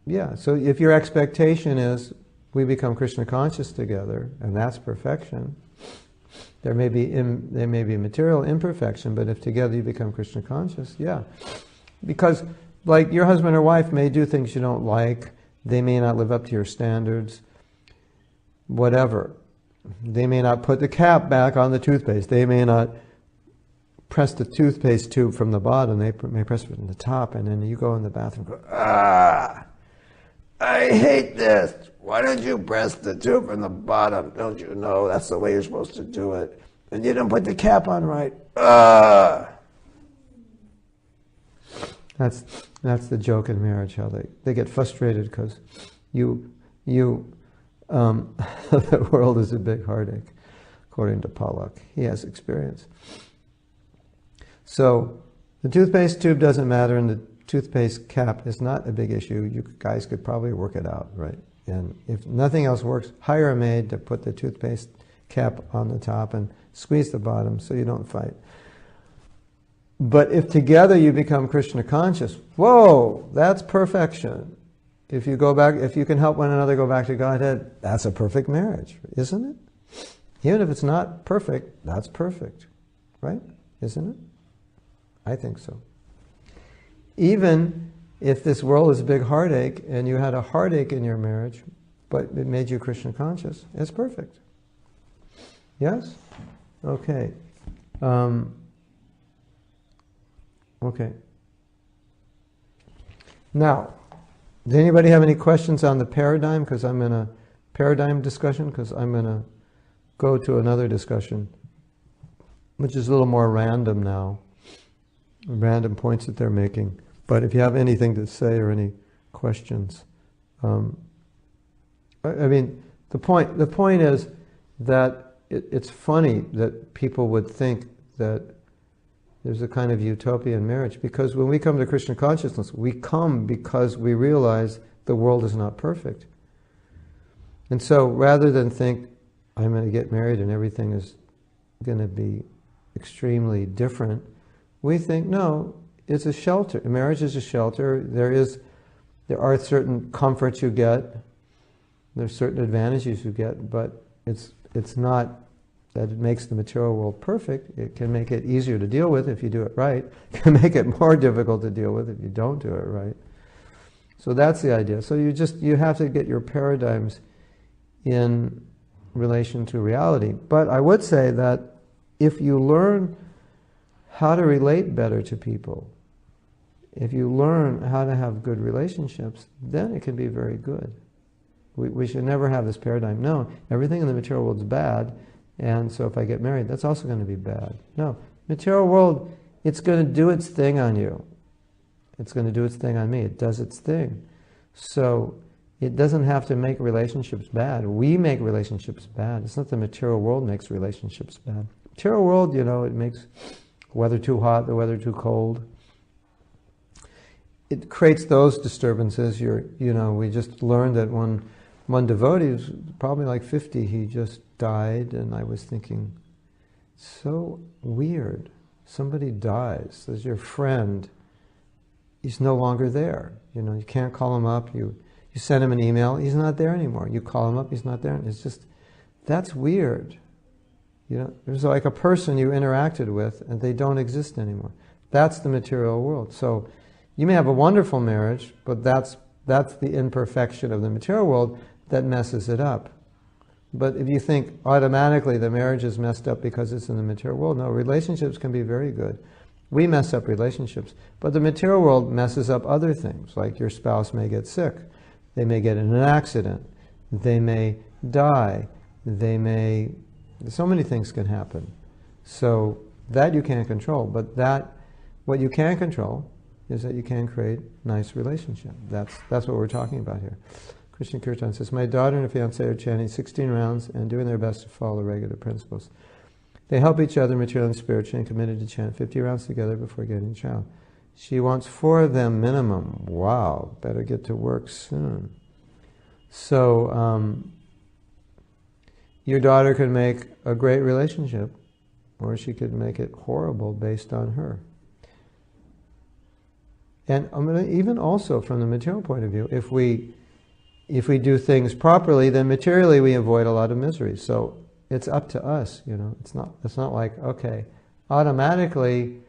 if your expectation is we become Krishna conscious together, and that's perfection, there may be material imperfection, but if together you become Krishna conscious, because like your husband or wife may do things you don't like, they may not live up to your standards, whatever. They may not put the cap back on the toothpaste. They may not press the toothpaste tube from the bottom. They may press it from the top, and then you go in the bathroom and go, I hate this. Why don't you press the tube from the bottom? Don't you know that's the way you're supposed to do it? And you didn't put the cap on right. That's the joke in marriage, how they get frustrated because the world is a big heartache, according to Palak. He has experience. So the toothpaste tube doesn't matter, and the toothpaste cap is not a big issue. You guys could probably work it out, right? And if nothing else works, hire a maid to put the toothpaste cap on the top and squeeze the bottom so you don't fight. But if together you become Krishna conscious, whoa, that's perfection. If you can help one another go back to Godhead, that's a perfect marriage, isn't it? Even if it's not perfect, that's perfect, right? Isn't it? I think so. Even if this world is a big heartache and you had a heartache in your marriage, but it made you Krishna conscious, it's perfect. Yes? Okay. Okay. Now, does anybody have any questions on the paradigm? Because I'm in a paradigm discussion, because I'm going to go to another discussion, which is a little more random now. Random points that they're making. But if you have anything to say or any questions, I mean, the point is that it's funny that people would think that there's a kind of utopia in marriage, because when we come to Krishna consciousness, we come because we realize the world is not perfect. And so rather than think, I'm going to get married and everything is going to be extremely different, we think, no, it's a shelter. Marriage is a shelter. There are certain comforts you get. There's certain advantages you get, but it's not that it makes the material world perfect. It can make it easier to deal with if you do it right. It can make it more difficult to deal with if you don't do it right. So that's the idea. So you have to get your paradigms in relation to reality. But I would say that if you learn how to relate better to people, if you learn how to have good relationships, then it can be very good. We should never have this paradigm. No, everything in the material world is bad, and so if I get married, that's also going to be bad. No, material world, it's going to do its thing on you. It's going to do its thing on me. It does its thing. So it doesn't have to make relationships bad. We make relationships bad. It's not the material world makes relationships bad. Material world, it makes the weather too hot, the weather too cold. It creates those disturbances. We just learned that one devotee was probably like 50, he just died, and I was thinking, so weird. Somebody dies. There's your friend. He's no longer there. You can't call him up. You send him an email. He's not there anymore. You call him up. He's not there. It's just, that's weird. There's like a person you interacted with, and they don't exist anymore. That's the material world. So you may have a wonderful marriage, but that's the imperfection of the material world that messes it up. But if you think automatically the marriage is messed up because it's in the material world, no, relationships can be very good. We mess up relationships, but the material world messes up other things, like your spouse may get sick, they may get in an accident, they may die, so many things can happen. So that you can't control, but what you can control is that you can create nice relationship. That's what we're talking about here. Krishna Kirtan says, my daughter and her fiancé are chanting 16 rounds and doing their best to follow regular principles. They help each other materially and spiritually and committed to chant 50 rounds together before getting a child. She wants 4 of them minimum. Wow, better get to work soon. So, your daughter could make a great relationship, or she could make it horrible based on her. And even also from the material point of view, if we do things properly, then materially we avoid a lot of misery. So it's up to us, It's not like, okay, automatically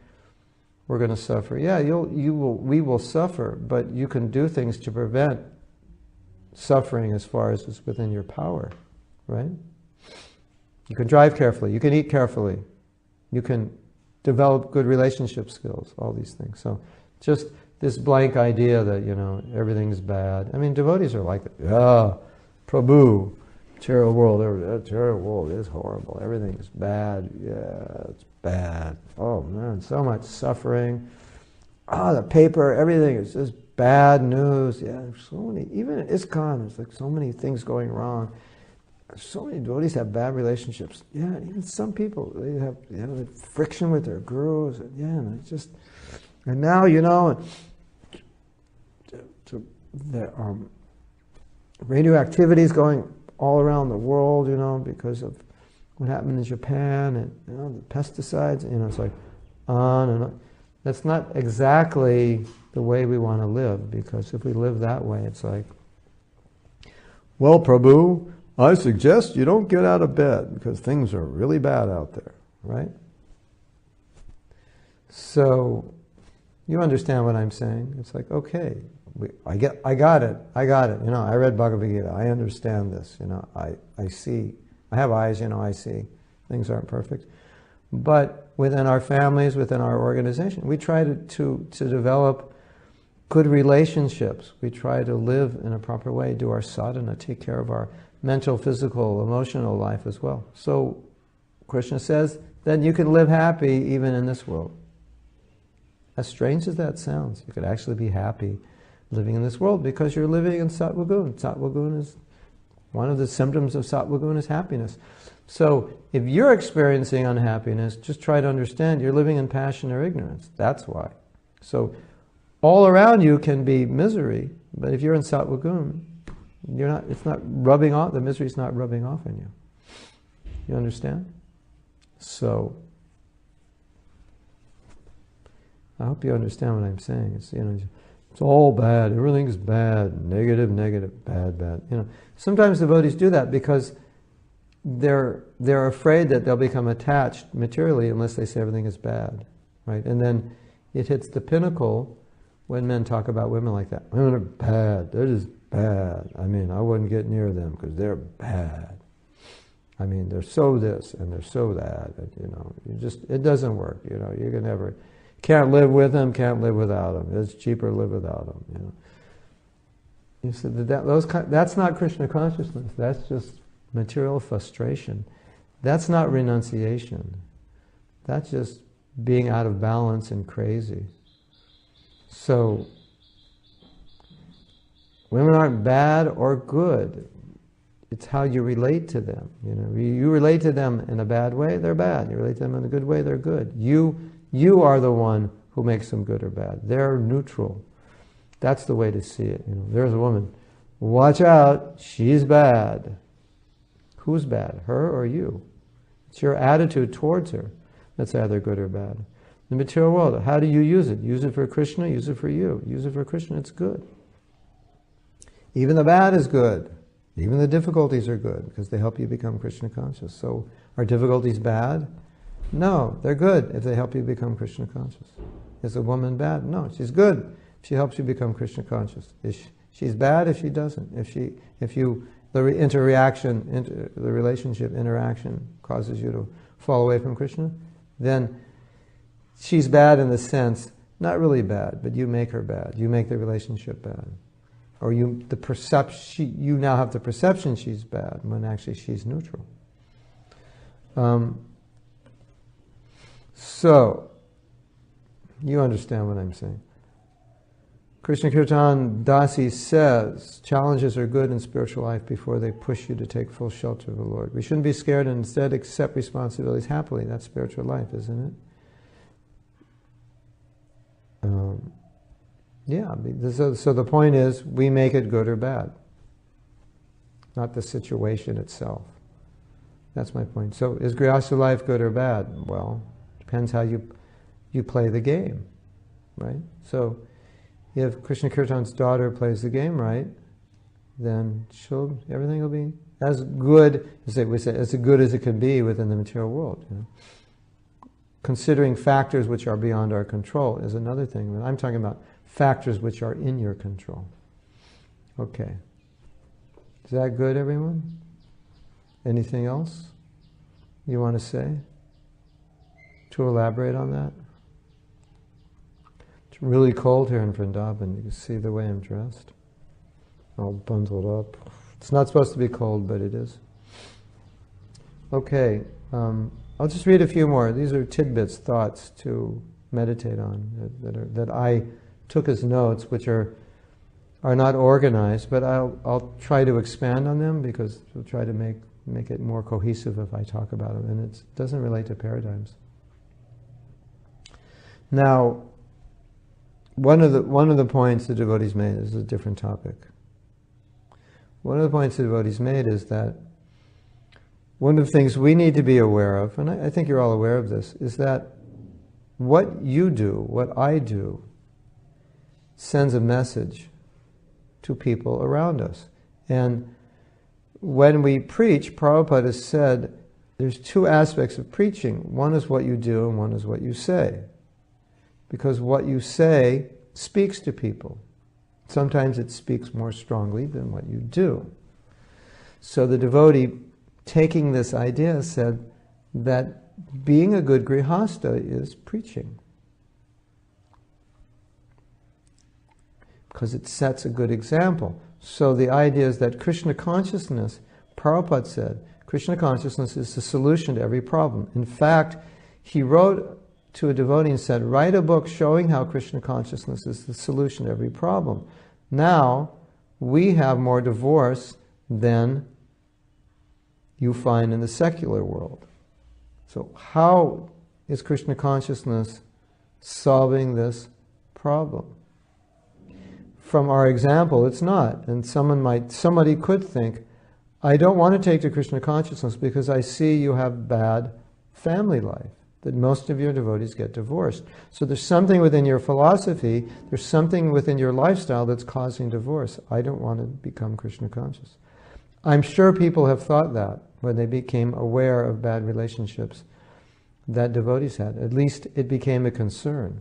we're going to suffer. Yeah, we will suffer, but you can do things to prevent suffering as far as it's within your power, right? You can drive carefully, you can eat carefully, you can develop good relationship skills, all these things. So just this blank idea that, everything's bad. I mean, devotees are like, Prabhu, material world is horrible. Everything's bad. Yeah, it's bad. Oh man, so much suffering. The paper, everything is just bad news. Yeah, there's so many, even in ISKCON, there's like so many things going wrong. So many devotees have bad relationships. Yeah, even some people, they have friction with their gurus. And it's just, and now, there are radioactivity is going all around the world, because of what happened in Japan and the pesticides. It's like on and on. That's not exactly the way we want to live, because if we live that way, it's like, well, Prabhu, I suggest you don't get out of bed because things are really bad out there, right? So you understand what I'm saying? It's like, okay, I got it. I read Bhagavad Gita. I understand this. I see. I have eyes. I see. Things aren't perfect, but within our families, within our organization, we try to develop good relationships. We try to live in a proper way, do our sadhana, take care of our mental, physical, emotional life as well. So Krishna says, then you can live happy even in this world. As strange as that sounds, you could actually be happy living in this world because you're living in Sattva Guna. Sattva Guna is one of the symptoms of Sattva Guna is happiness. So if you're experiencing unhappiness, just try to understand you're living in passion or ignorance. That's why. So all around you can be misery, but if you're in Sattva Guna, it's not rubbing off, the misery's not rubbing off on you. You understand? So I hope you understand what I'm saying. It's all bad. Everything's bad. Negative, bad. Sometimes devotees do that because they're afraid that they'll become attached materially unless they say everything is bad, right? And then it hits the pinnacle when men talk about women like that. Women are bad. They're just bad. I wouldn't get near them because they're bad. They're so this and they're so that. And, it doesn't work. You can never. Can't live with them, can't live without them. It's cheaper to live without them. You said that's not Krishna consciousness. That's just material frustration. That's not renunciation. That's just being out of balance and crazy. So women aren't bad or good. It's how you relate to them. You relate to them in a bad way, they're bad. You relate to them in a good way, they're good. You are the one who makes them good or bad. They're neutral. That's the way to see it. There's a woman. Watch out, she's bad. Who's bad, her or you? It's your attitude towards her that's either good or bad. The material world, how do you use it? Use it for Krishna, use it for you. Use it for Krishna, it's good. Even the bad is good. Even the difficulties are good because they help you become Krishna conscious. So are difficulties bad? No, they're good if they help you become Krishna conscious. Is a woman bad? No, she's good if she helps you become Krishna conscious. She's bad if she doesn't. If you the relationship interaction causes you to fall away from Krishna, then she's bad in the sense, not really bad, but you make her bad. You make the relationship bad. Or you now have the perception she's bad when actually she's neutral. So, you understand what I'm saying. Krishna Kirtan Dasi says, challenges are good in spiritual life before they push you to take full shelter of the Lord. We shouldn't be scared and instead accept responsibilities happily. That's spiritual life, isn't it? So the point is, we make it good or bad, not the situation itself. That's my point. So is Grihastha life good or bad? Well, depends how you play the game, right? So if Krishna Kirtan's daughter plays the game right, then everything will be as good, we say, as good as it can be within the material world. You know? Considering factors which are beyond our control is another thing. I'm talking about factors which are in your control. Okay. Is that good, everyone? Anything else you want to say to elaborate on that? It's really cold here in Vrindavan. You can see the way I'm dressed. All bundled up. It's not supposed to be cold, but it is. Okay. I'll just read a few more. These are tidbits, thoughts to meditate on that I took as notes, which are not organized, but I'll try to expand on them because we'll try to make it more cohesive if I talk about them, and it doesn't relate to paradigms. Now, one of the points the devotees made is a different topic. One of the points the devotees made is that one of the things we need to be aware of, and I think you're all aware of this, is that what you do, what I do, sends a message to people around us. And when we preach, Prabhupada has said there's two aspects of preaching. One is what you do and one is what you say. Because what you say speaks to people. Sometimes it speaks more strongly than what you do. So the devotee, taking this idea, said that being a good grihastha is preaching. Because it sets a good example. So the idea is that Krishna consciousness, Prabhupada said, Krishna consciousness is the solution to every problem. In fact, he wrote to a devotee and said, write a book showing how Krishna consciousness is the solution to every problem. Now, we have more divorce than you find in the secular world. So how is Krishna consciousness solving this problem? From our example, it's not. And somebody could think, I don't want to take to Krishna consciousness because I see you have bad family life, that most of your devotees get divorced. So there's something within your philosophy, there's something within your lifestyle that's causing divorce. I don't want to become Krishna conscious. I'm sure people have thought that when they became aware of bad relationships that devotees had. At least it became a concern.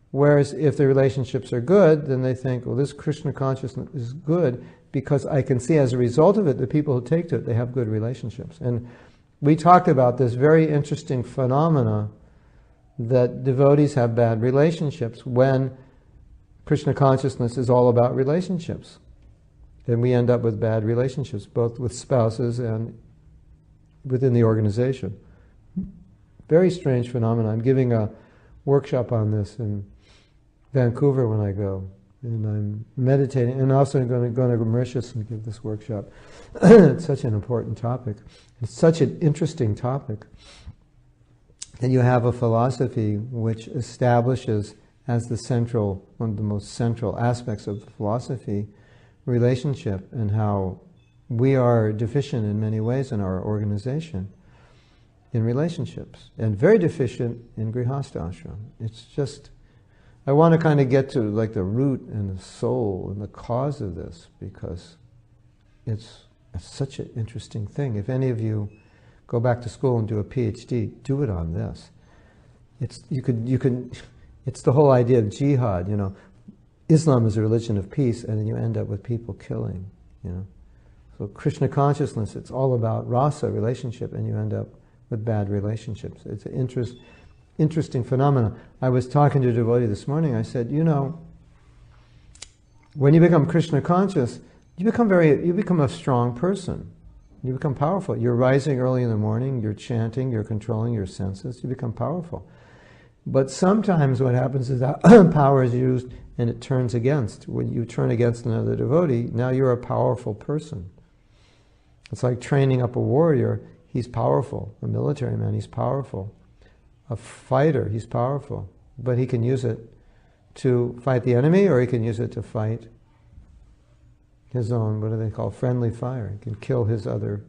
Whereas if the relationships are good, then they think, well, this Krishna consciousness is good because I can see as a result of it, the people who take to it, they have good relationships. And we talked about this very interesting phenomena that devotees have bad relationships when Krishna consciousness is all about relationships. And we end up with bad relationships, both with spouses and within the organization. Very strange phenomena. I'm giving a workshop on this in Vancouver when I go. And I'm meditating, and also I'm going to go to Mauritius and give this workshop. It's such an important topic. It's such an interesting topic. And you have a philosophy which establishes as one of the most central aspects of the philosophy, relationship, and how we are deficient in many ways in our organization in relationships, and very deficient in Grihastha ashram. It's just, I want to kind of get to like the root and the soul and the cause of this, because it's such an interesting thing. If any of you go back to school and do a PhD, do it on this. It's the whole idea of jihad, you know. Islam is a religion of peace, and then you end up with people killing, you know. So Krishna consciousness, it's all about rasa, relationship, and you end up with bad relationships. It's an interesting phenomenon. I was talking to a devotee this morning. I said, when you become Krishna conscious, you become a strong person. You become powerful. You're rising early in the morning, you're chanting, you're controlling your senses, you become powerful. But sometimes what happens is that power is used and it turns against. When you turn against another devotee, now you're a powerful person. It's like training up a warrior. He's powerful. A military man, he's powerful. A fighter, he's powerful. But he can use it to fight the enemy, or he can use it to fight his own, what do they call, friendly fire. He can kill his other,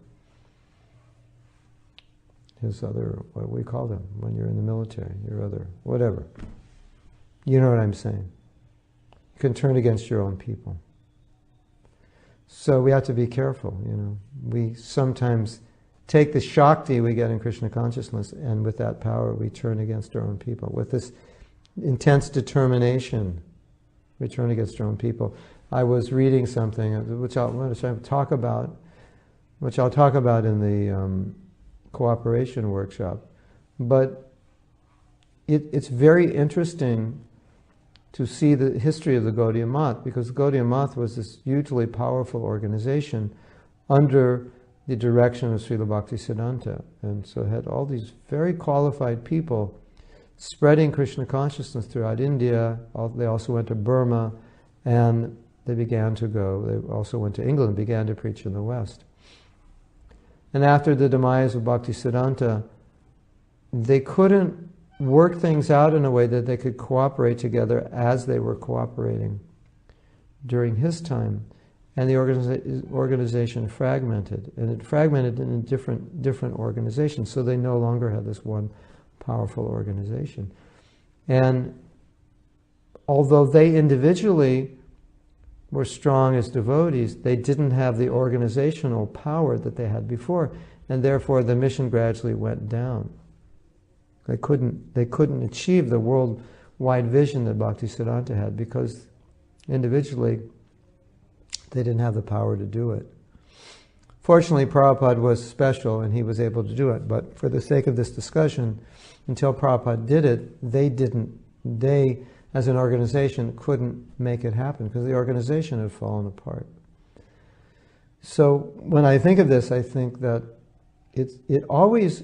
what do we call them when you're in the military, your other, whatever. You know what I'm saying. You can turn against your own people. So we have to be careful, We sometimes take the Shakti we get in Krishna consciousness, and with that power we turn against our own people. With this intense determination, we turn against our own people. I was reading something which I'll talk about in the cooperation workshop. But it's very interesting to see the history of the Gaudiya Math, because Gaudiya Math was this hugely powerful organization under the direction of Srila Bhaktisiddhanta, and so it had all these very qualified people spreading Krishna consciousness throughout India. They also went to Burma, and they also went to England and began to preach in the West. And after the demise of Bhaktisiddhanta, they couldn't work things out in a way that they could cooperate together as they were cooperating during his time. And the organization fragmented. And it fragmented in different organizations, so they no longer had this one powerful organization. And although they individually were strong as devotees, they didn't have the organizational power that they had before, and therefore the mission gradually went down. They couldn't achieve the worldwide vision that Bhaktisiddhanta had, because individually they didn't have the power to do it. Fortunately, Prabhupada was special and he was able to do it, but for the sake of this discussion, until Prabhupada did it, they as an organization couldn't make it happen because the organization had fallen apart. So when I think of this, I think that it always,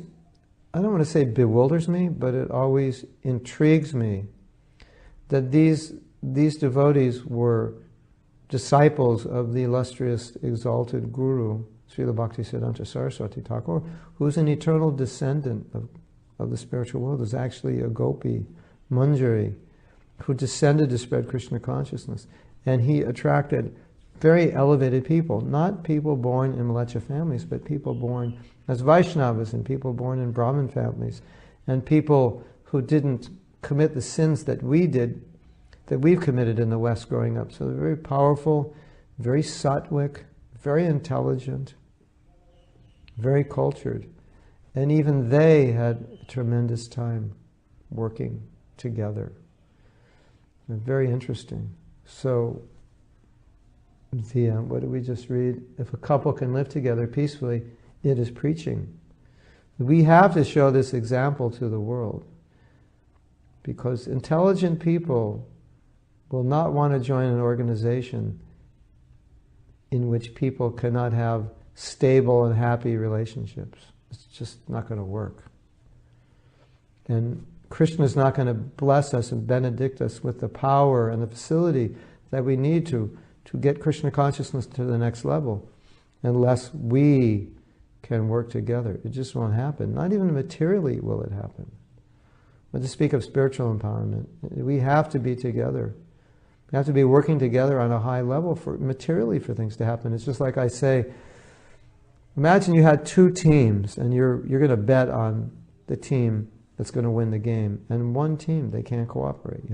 I don't want to say bewilders me, but it always intrigues me that these devotees were disciples of the illustrious, exalted Guru, Srila Bhaktisiddhanta Saraswati Thakur, who's an eternal descendant of the spiritual world. Is actually a gopi, Manjari, who descended to spread Krishna consciousness. And he attracted very elevated people, not people born in Mleccha families, but people born as Vaishnavas and people born in Brahmin families, and people who didn't commit the sins that we've committed in the West growing up. So they're very powerful, very sattvic, very intelligent, very cultured. And even they had a tremendous time working together. Very interesting. So, what did we just read? If a couple can live together peacefully, it is preaching. We have to show this example to the world, because intelligent people will not want to join an organization in which people cannot have stable and happy relationships. It's just not going to work. And Krishna is not going to bless us and benedict us with the power and the facility that we need to get Krishna consciousness to the next level unless we can work together. It just won't happen. Not even materially will it happen. But to speak of spiritual empowerment, we have to be together. We have to be working together on a high level materially for things to happen. It's just like I say, imagine you had two teams and you're going to bet on the team that's going to win the game. And one team, they can't cooperate,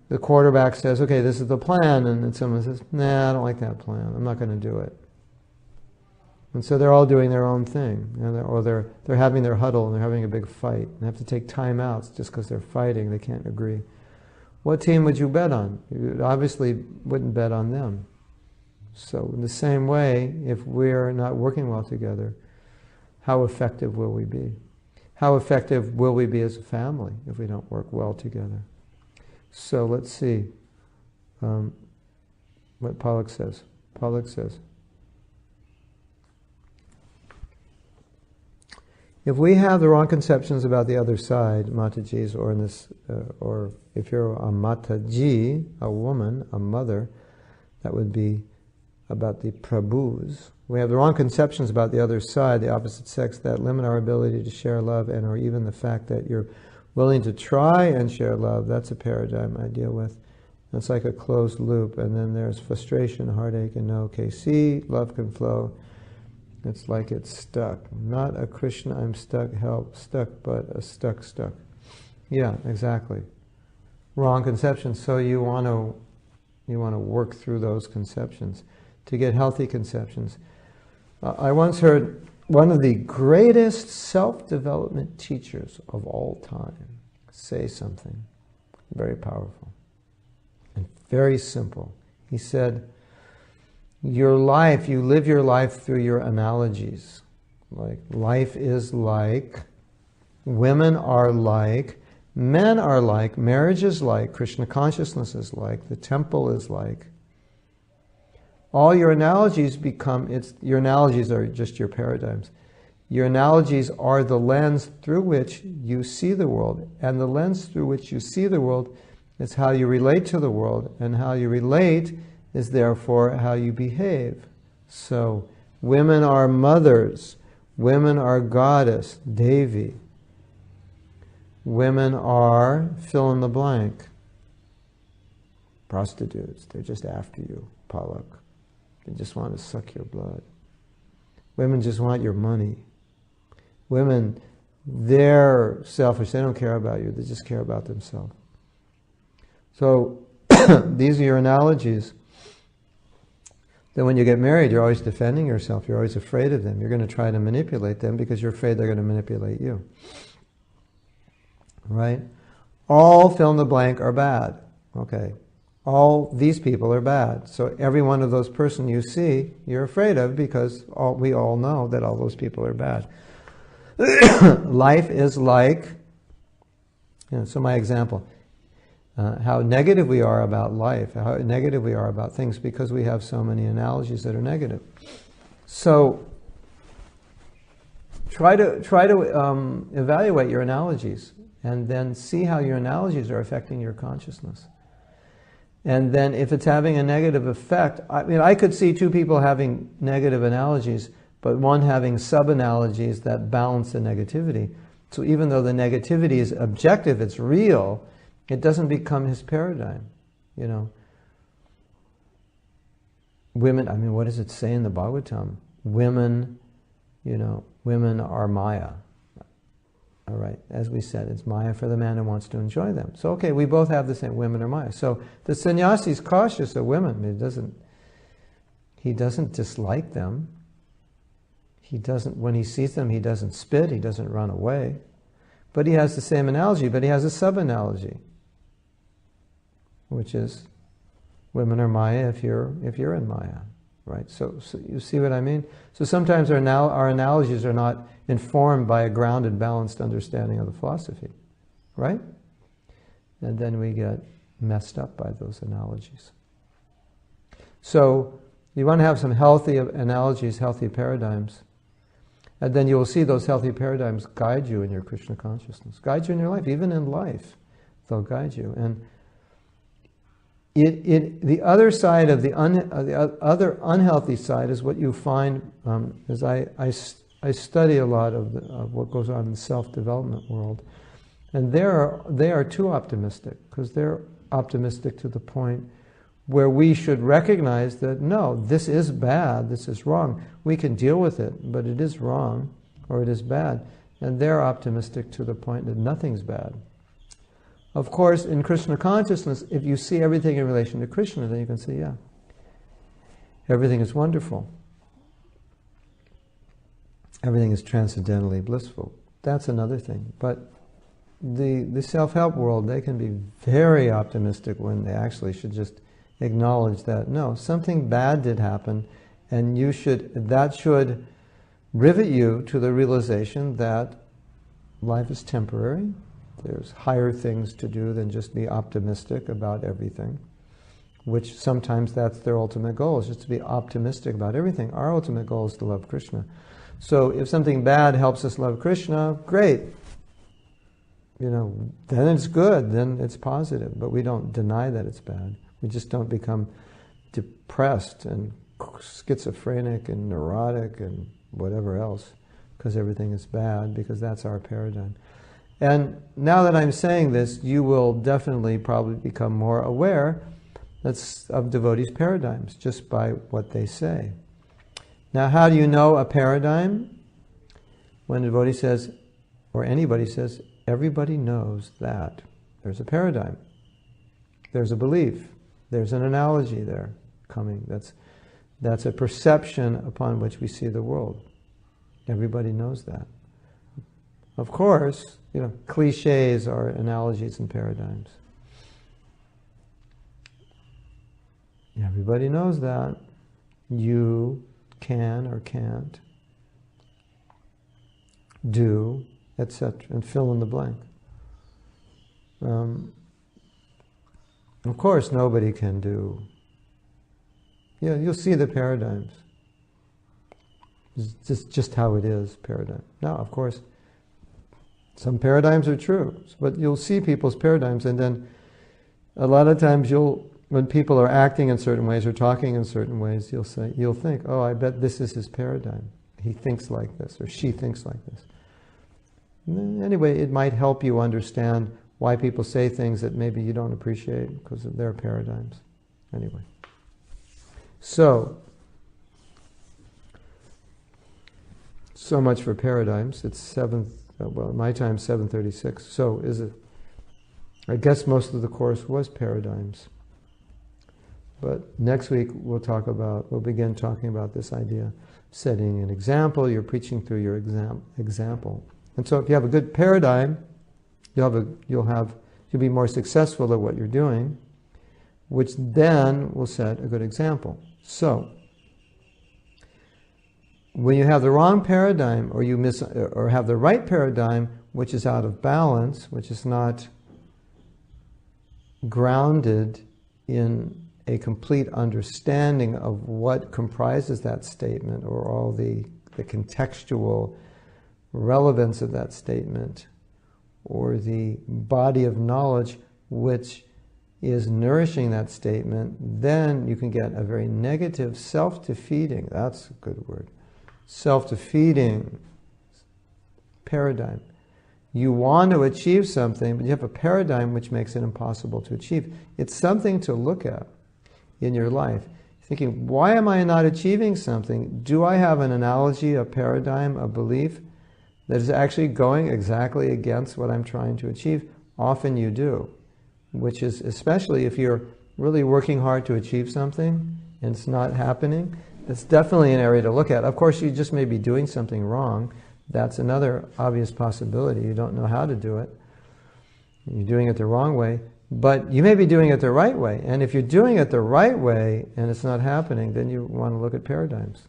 The quarterback says, okay, this is the plan. And then someone says, nah, I don't like that plan. I'm not going to do it. And so they're all doing their own thing. Or they're having their huddle and they're having a big fight. And they have to take timeouts just because they're fighting. They can't agree. What team would you bet on? You obviously wouldn't bet on them. So in the same way, if we're not working well together, how effective will we be? How effective will we be as a family if we don't work well together? So let's see what Pollock says. Pollock says, if we have the wrong conceptions about the other side, Mataji's, or in this, or if you're a Mataji, a woman, a mother, that would be about the Prabhus. We have the wrong conceptions about the other side, the opposite sex, that limit our ability to share love, and or even the fact that you're willing to try and share love. That's a paradigm I deal with. It's like a closed loop, and then there's frustration, heartache, and no KC. Love can flow. It's like it's stuck. Not a Krishna, I'm stuck, help, stuck, but a stuck. Yeah, exactly. Wrong conceptions. So you want to work through those conceptions to get healthy conceptions. I once heard one of the greatest self-development teachers of all time say something very powerful and very simple. He said, your life, you live your life through your analogies. Like, life is like, women are like, men are like, marriage is like, Krishna consciousness is like, the temple is like. All your analogies your analogies are just your paradigms. Your analogies are the lens through which you see the world, and the lens through which you see the world is how you relate to the world, and how you relate is therefore how you behave. So, women are mothers, women are goddess, Devi. Women are fill in the blank. Prostitutes, they're just after you, Pollock. They just want to suck your blood. Women just want your money. Women, they're selfish, they don't care about you, they just care about themselves. So, these are your analogies. Then when you get married, you're always defending yourself, you're always afraid of them. You're going to try to manipulate them because you're afraid they're going to manipulate you. Right? All fill in the blank are bad. Okay. All these people are bad. So every one of those person you see, you're afraid of, because we all know that all those people are bad. Life is like, so my example, how negative we are about life, how negative we are about things, because we have so many analogies that are negative. So try to evaluate your analogies, and then see how your analogies are affecting your consciousness. And then if it's having a negative effect, I could see two people having negative analogies, but one having sub-analogies that balance the negativity. So even though the negativity is objective, it's real, it doesn't become his paradigm, Women, what does it say in the Bhagavatam? Women, women are Maya. All right, as we said, it's Maya for the man who wants to enjoy them. So, okay, we both have the same, women are Maya. So the sannyasi is cautious of women. He doesn't dislike them. When he sees them, he doesn't spit, he doesn't run away. But he has the same analogy, but he has a sub-analogy, which is, women are Maya if you're in Maya. Right? So you see what I mean? So sometimes our analogies are not informed by a grounded, balanced understanding of the philosophy. Right? And then we get messed up by those analogies. So you want to have some healthy analogies, healthy paradigms, and then you will see those healthy paradigms guide you in your Krishna consciousness, guide you in your life, even in life, they'll guide you. And the other side of the other unhealthy side is what you find, as I study a lot of what goes on in the self-development world, and they are too optimistic, because they're optimistic to the point where we should recognize that no, this is bad, this is wrong. We can deal with it, but it is wrong or it is bad, and they're optimistic to the point that nothing's bad. Of course, in Krishna consciousness, if you see everything in relation to Krishna, then you can see, yeah, everything is wonderful. Everything is transcendentally blissful. That's another thing. But the self-help world, they can be very optimistic when they actually should just acknowledge that, no, something bad did happen, and that should rivet you to the realization that life is temporary. There's higher things to do than just be optimistic about everything, which sometimes that's their ultimate goal, is just to be optimistic about everything. Our ultimate goal is to love Krishna. So if something bad helps us love Krishna, great. Then it's good, then it's positive. But we don't deny that it's bad. We just don't become depressed and schizophrenic and neurotic and whatever else because everything is bad, because that's our paradigm. And now that I'm saying this, you will definitely probably become more aware of devotees' paradigms just by what they say. Now, how do you know a paradigm? When a devotee says, or anybody says, everybody knows that there's a paradigm. There's a belief. There's an analogy there coming. That's a perception upon which we see the world. Everybody knows that. Of course, cliches are analogies and paradigms. Everybody knows that. You can or can't do, etc., and fill in the blank. Of course, nobody can do. You'll see the paradigms. It's just how it is, paradigm. Now, of course, some paradigms are true, but you'll see people's paradigms, and then a lot of times when people are acting in certain ways or talking in certain ways, you'll think, oh, I bet this is his paradigm. He thinks like this, or she thinks like this. Anyway, it might help you understand why people say things that maybe you don't appreciate because of their paradigms. Anyway. So much for paradigms. It's my time 7:36. So is it? I guess most of the course was paradigms. But next week we'll begin talking about this idea, setting an example. You're preaching through your example. And so if you have a good paradigm, you'll be more successful at what you're doing, which then will set a good example. So when you have the wrong paradigm, or or have the right paradigm, which is out of balance, which is not grounded in a complete understanding of what comprises that statement, or all the contextual relevance of that statement, or the body of knowledge which is nourishing that statement, then you can get a very negative, self-defeating, that's a good word, self-defeating paradigm. You want to achieve something, but you have a paradigm which makes it impossible to achieve. It's something to look at in your life. Thinking, why am I not achieving something? Do I have an analogy, a paradigm, a belief that is actually going exactly against what I'm trying to achieve? Often you do, which is especially if you're really working hard to achieve something and it's not happening. It's definitely an area to look at. Of course, you just may be doing something wrong. That's another obvious possibility. You don't know how to do it. You're doing it the wrong way. But you may be doing it the right way. And if you're doing it the right way and it's not happening, then you want to look at paradigms.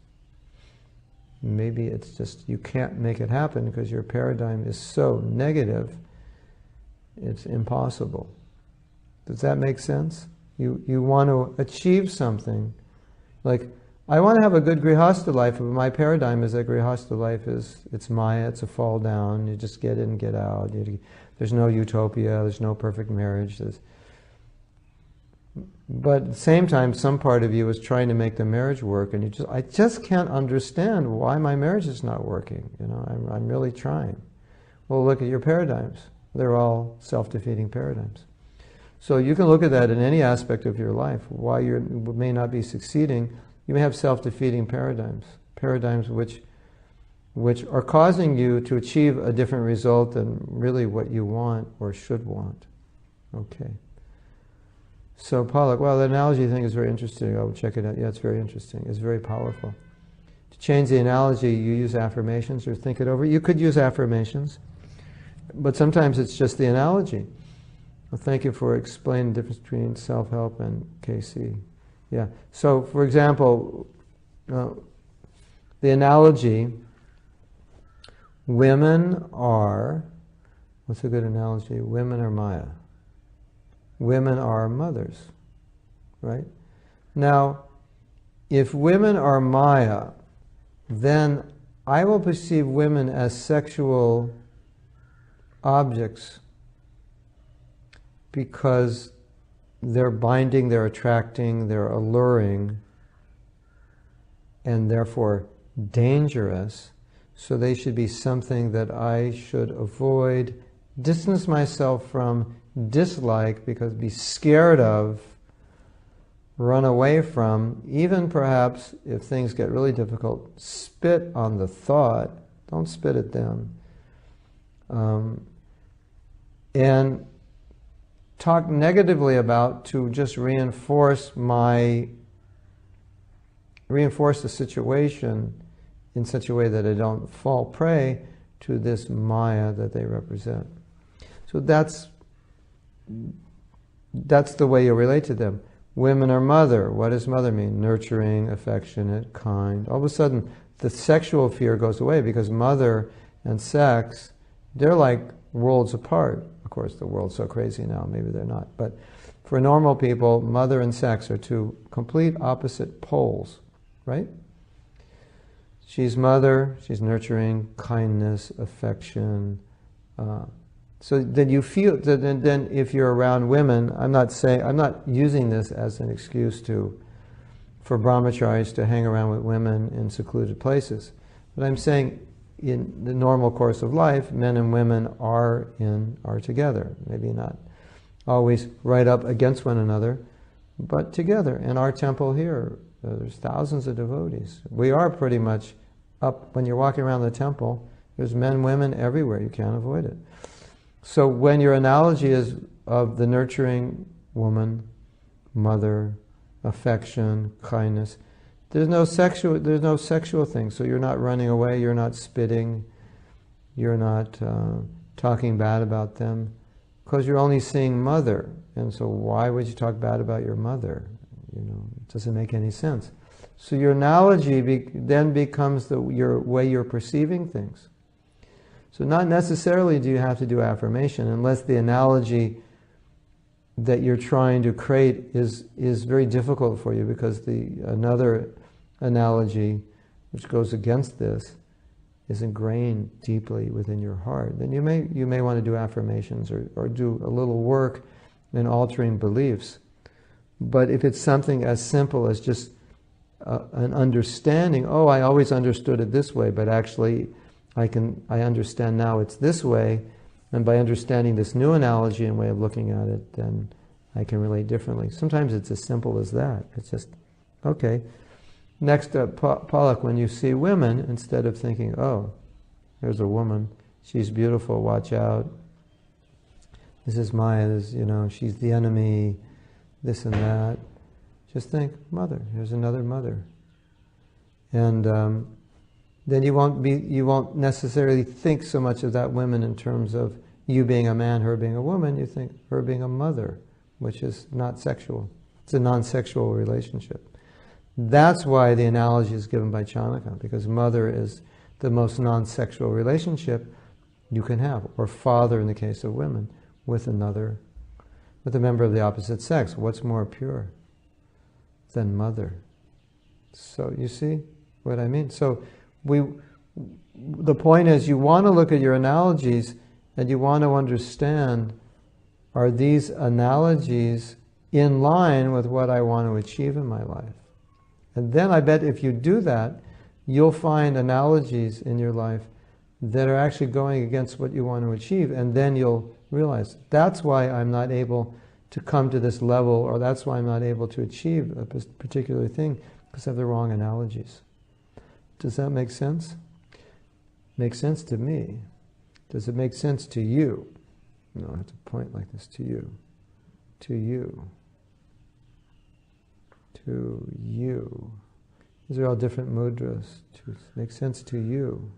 Maybe it's just you can't make it happen because your paradigm is so negative, it's impossible. Does that make sense? You want to achieve something. Like, I want to have a good Grihastha life, but my paradigm is that Grihastha life it's Maya, it's a fall down, you just get in and get out. There's no utopia, there's no perfect marriage. But at the same time, some part of you is trying to make the marriage work, and I just can't understand why my marriage is not working. I'm really trying. Well, look at your paradigms. They're all self-defeating paradigms. So you can look at that in any aspect of your life. Why you may not be succeeding, you may have self-defeating paradigms which are causing you to achieve a different result than really what you want or should want. Okay. So Palak, well, the analogy thing is very interesting. I'll check it out. Yeah, it's very interesting. It's very powerful. To change the analogy, you use affirmations or think it over. You could use affirmations, but sometimes it's just the analogy. Well, thank you for explaining the difference between self-help and KC. Yeah. So, for example, the analogy, women are, what's a good analogy? Women are Maya. Women are mothers, right? Now, if women are Maya, then I will perceive women as sexual objects because they're binding, they're attracting, they're alluring, and therefore dangerous. So they should be something that I should avoid, distance myself from, dislike, because be scared of, run away from, even perhaps if things get really difficult, spit on the thought, don't spit at them, and talk negatively about to just reinforce the situation in such a way that I don't fall prey to this Maya that they represent. So that's the way you relate to them. Women are mother. What does mother mean? Nurturing, affectionate, kind. All of a sudden, the sexual fear goes away because mother and sex, they're like worlds apart. Of course, the world's so crazy now, maybe they're not. But for normal people, mother and sex are two complete opposite poles, right? She's mother, she's nurturing, kindness, affection. So then you feel, then if you're around women, I'm not using this as an excuse for brahmacharis to hang around with women in secluded places. But I'm saying in the normal course of life, men and women are together. Maybe not always right up against one another, but together. In our temple here, there's thousands of devotees. We are pretty much up, when you're walking around the temple, there's men, women everywhere. You can't avoid it. So when your analogy is of the nurturing woman, mother, affection, kindness, there's no sexual thing. So you're not running away, you're not spitting, you're not talking bad about them, because you're only seeing mother. And so why would you talk bad about your mother? It doesn't make any sense. So your analogy then becomes your way you're perceiving things. So not necessarily do you have to do affirmation, unless the analogy that you're trying to create is very difficult for you, because another analogy which goes against this is ingrained deeply within your heart. Then you may want to do affirmations or do a little work in altering beliefs. But if it's something as simple as just an understanding, oh, I always understood it this way, but actually I understand now it's this way, and by understanding this new analogy and way of looking at it, then I can relate differently. Sometimes it's as simple as that. It's just, okay. Next up, Palak, when you see women, instead of thinking, oh, there's a woman, she's beautiful, watch out, this is Maya, she's the enemy, this and that, just think, mother, here's another mother. And then you won't necessarily think so much of that woman in terms of you being a man, her being a woman. You think her being a mother, which is not sexual. It's a non-sexual relationship. That's why the analogy is given by Chanaka, because mother is the most non-sexual relationship you can have, or father in the case of women, with a member of the opposite sex. What's more pure than mother? So you see what I mean? So the point is, you want to look at your analogies and you want to understand, are these analogies in line with what I want to achieve in my life? And then I bet if you do that, you'll find analogies in your life that are actually going against what you want to achieve, and then you'll realize, that's why I'm not able to come to this level, or that's why I'm not able to achieve a particular thing, because I have the wrong analogies. Does that make sense? Makes sense to me. Does it make sense to you? No, I have to point like this to you. To you. To you. These are all different mudras. To make sense to you.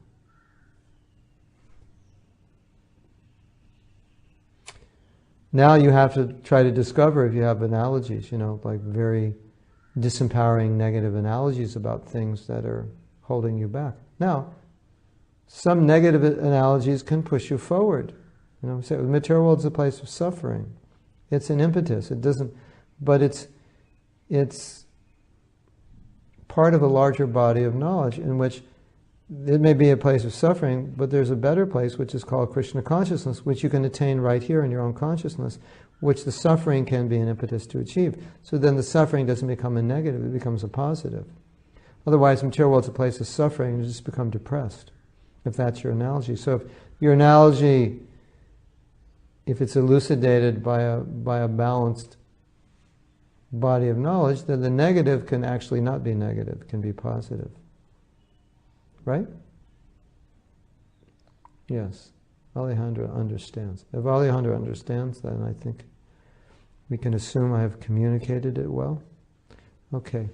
Now you have to try to discover if you have analogies, like very disempowering negative analogies about things that are holding you back. Now, some negative analogies can push you forward. So the material world is a place of suffering. It's an impetus. It doesn't, but it's part of a larger body of knowledge in which it may be a place of suffering, but there's a better place which is called Krishna consciousness, which you can attain right here in your own consciousness, which the suffering can be an impetus to achieve. So then the suffering doesn't become a negative, it becomes a positive. Otherwise, the material world's a place of suffering, you just become depressed, if that's your analogy. So if your analogy, if it's elucidated by a balanced body of knowledge, then the negative can actually not be negative, can be positive. Right? Yes. Alejandra understands. If Alejandra understands, then I think we can assume I have communicated it well. Okay.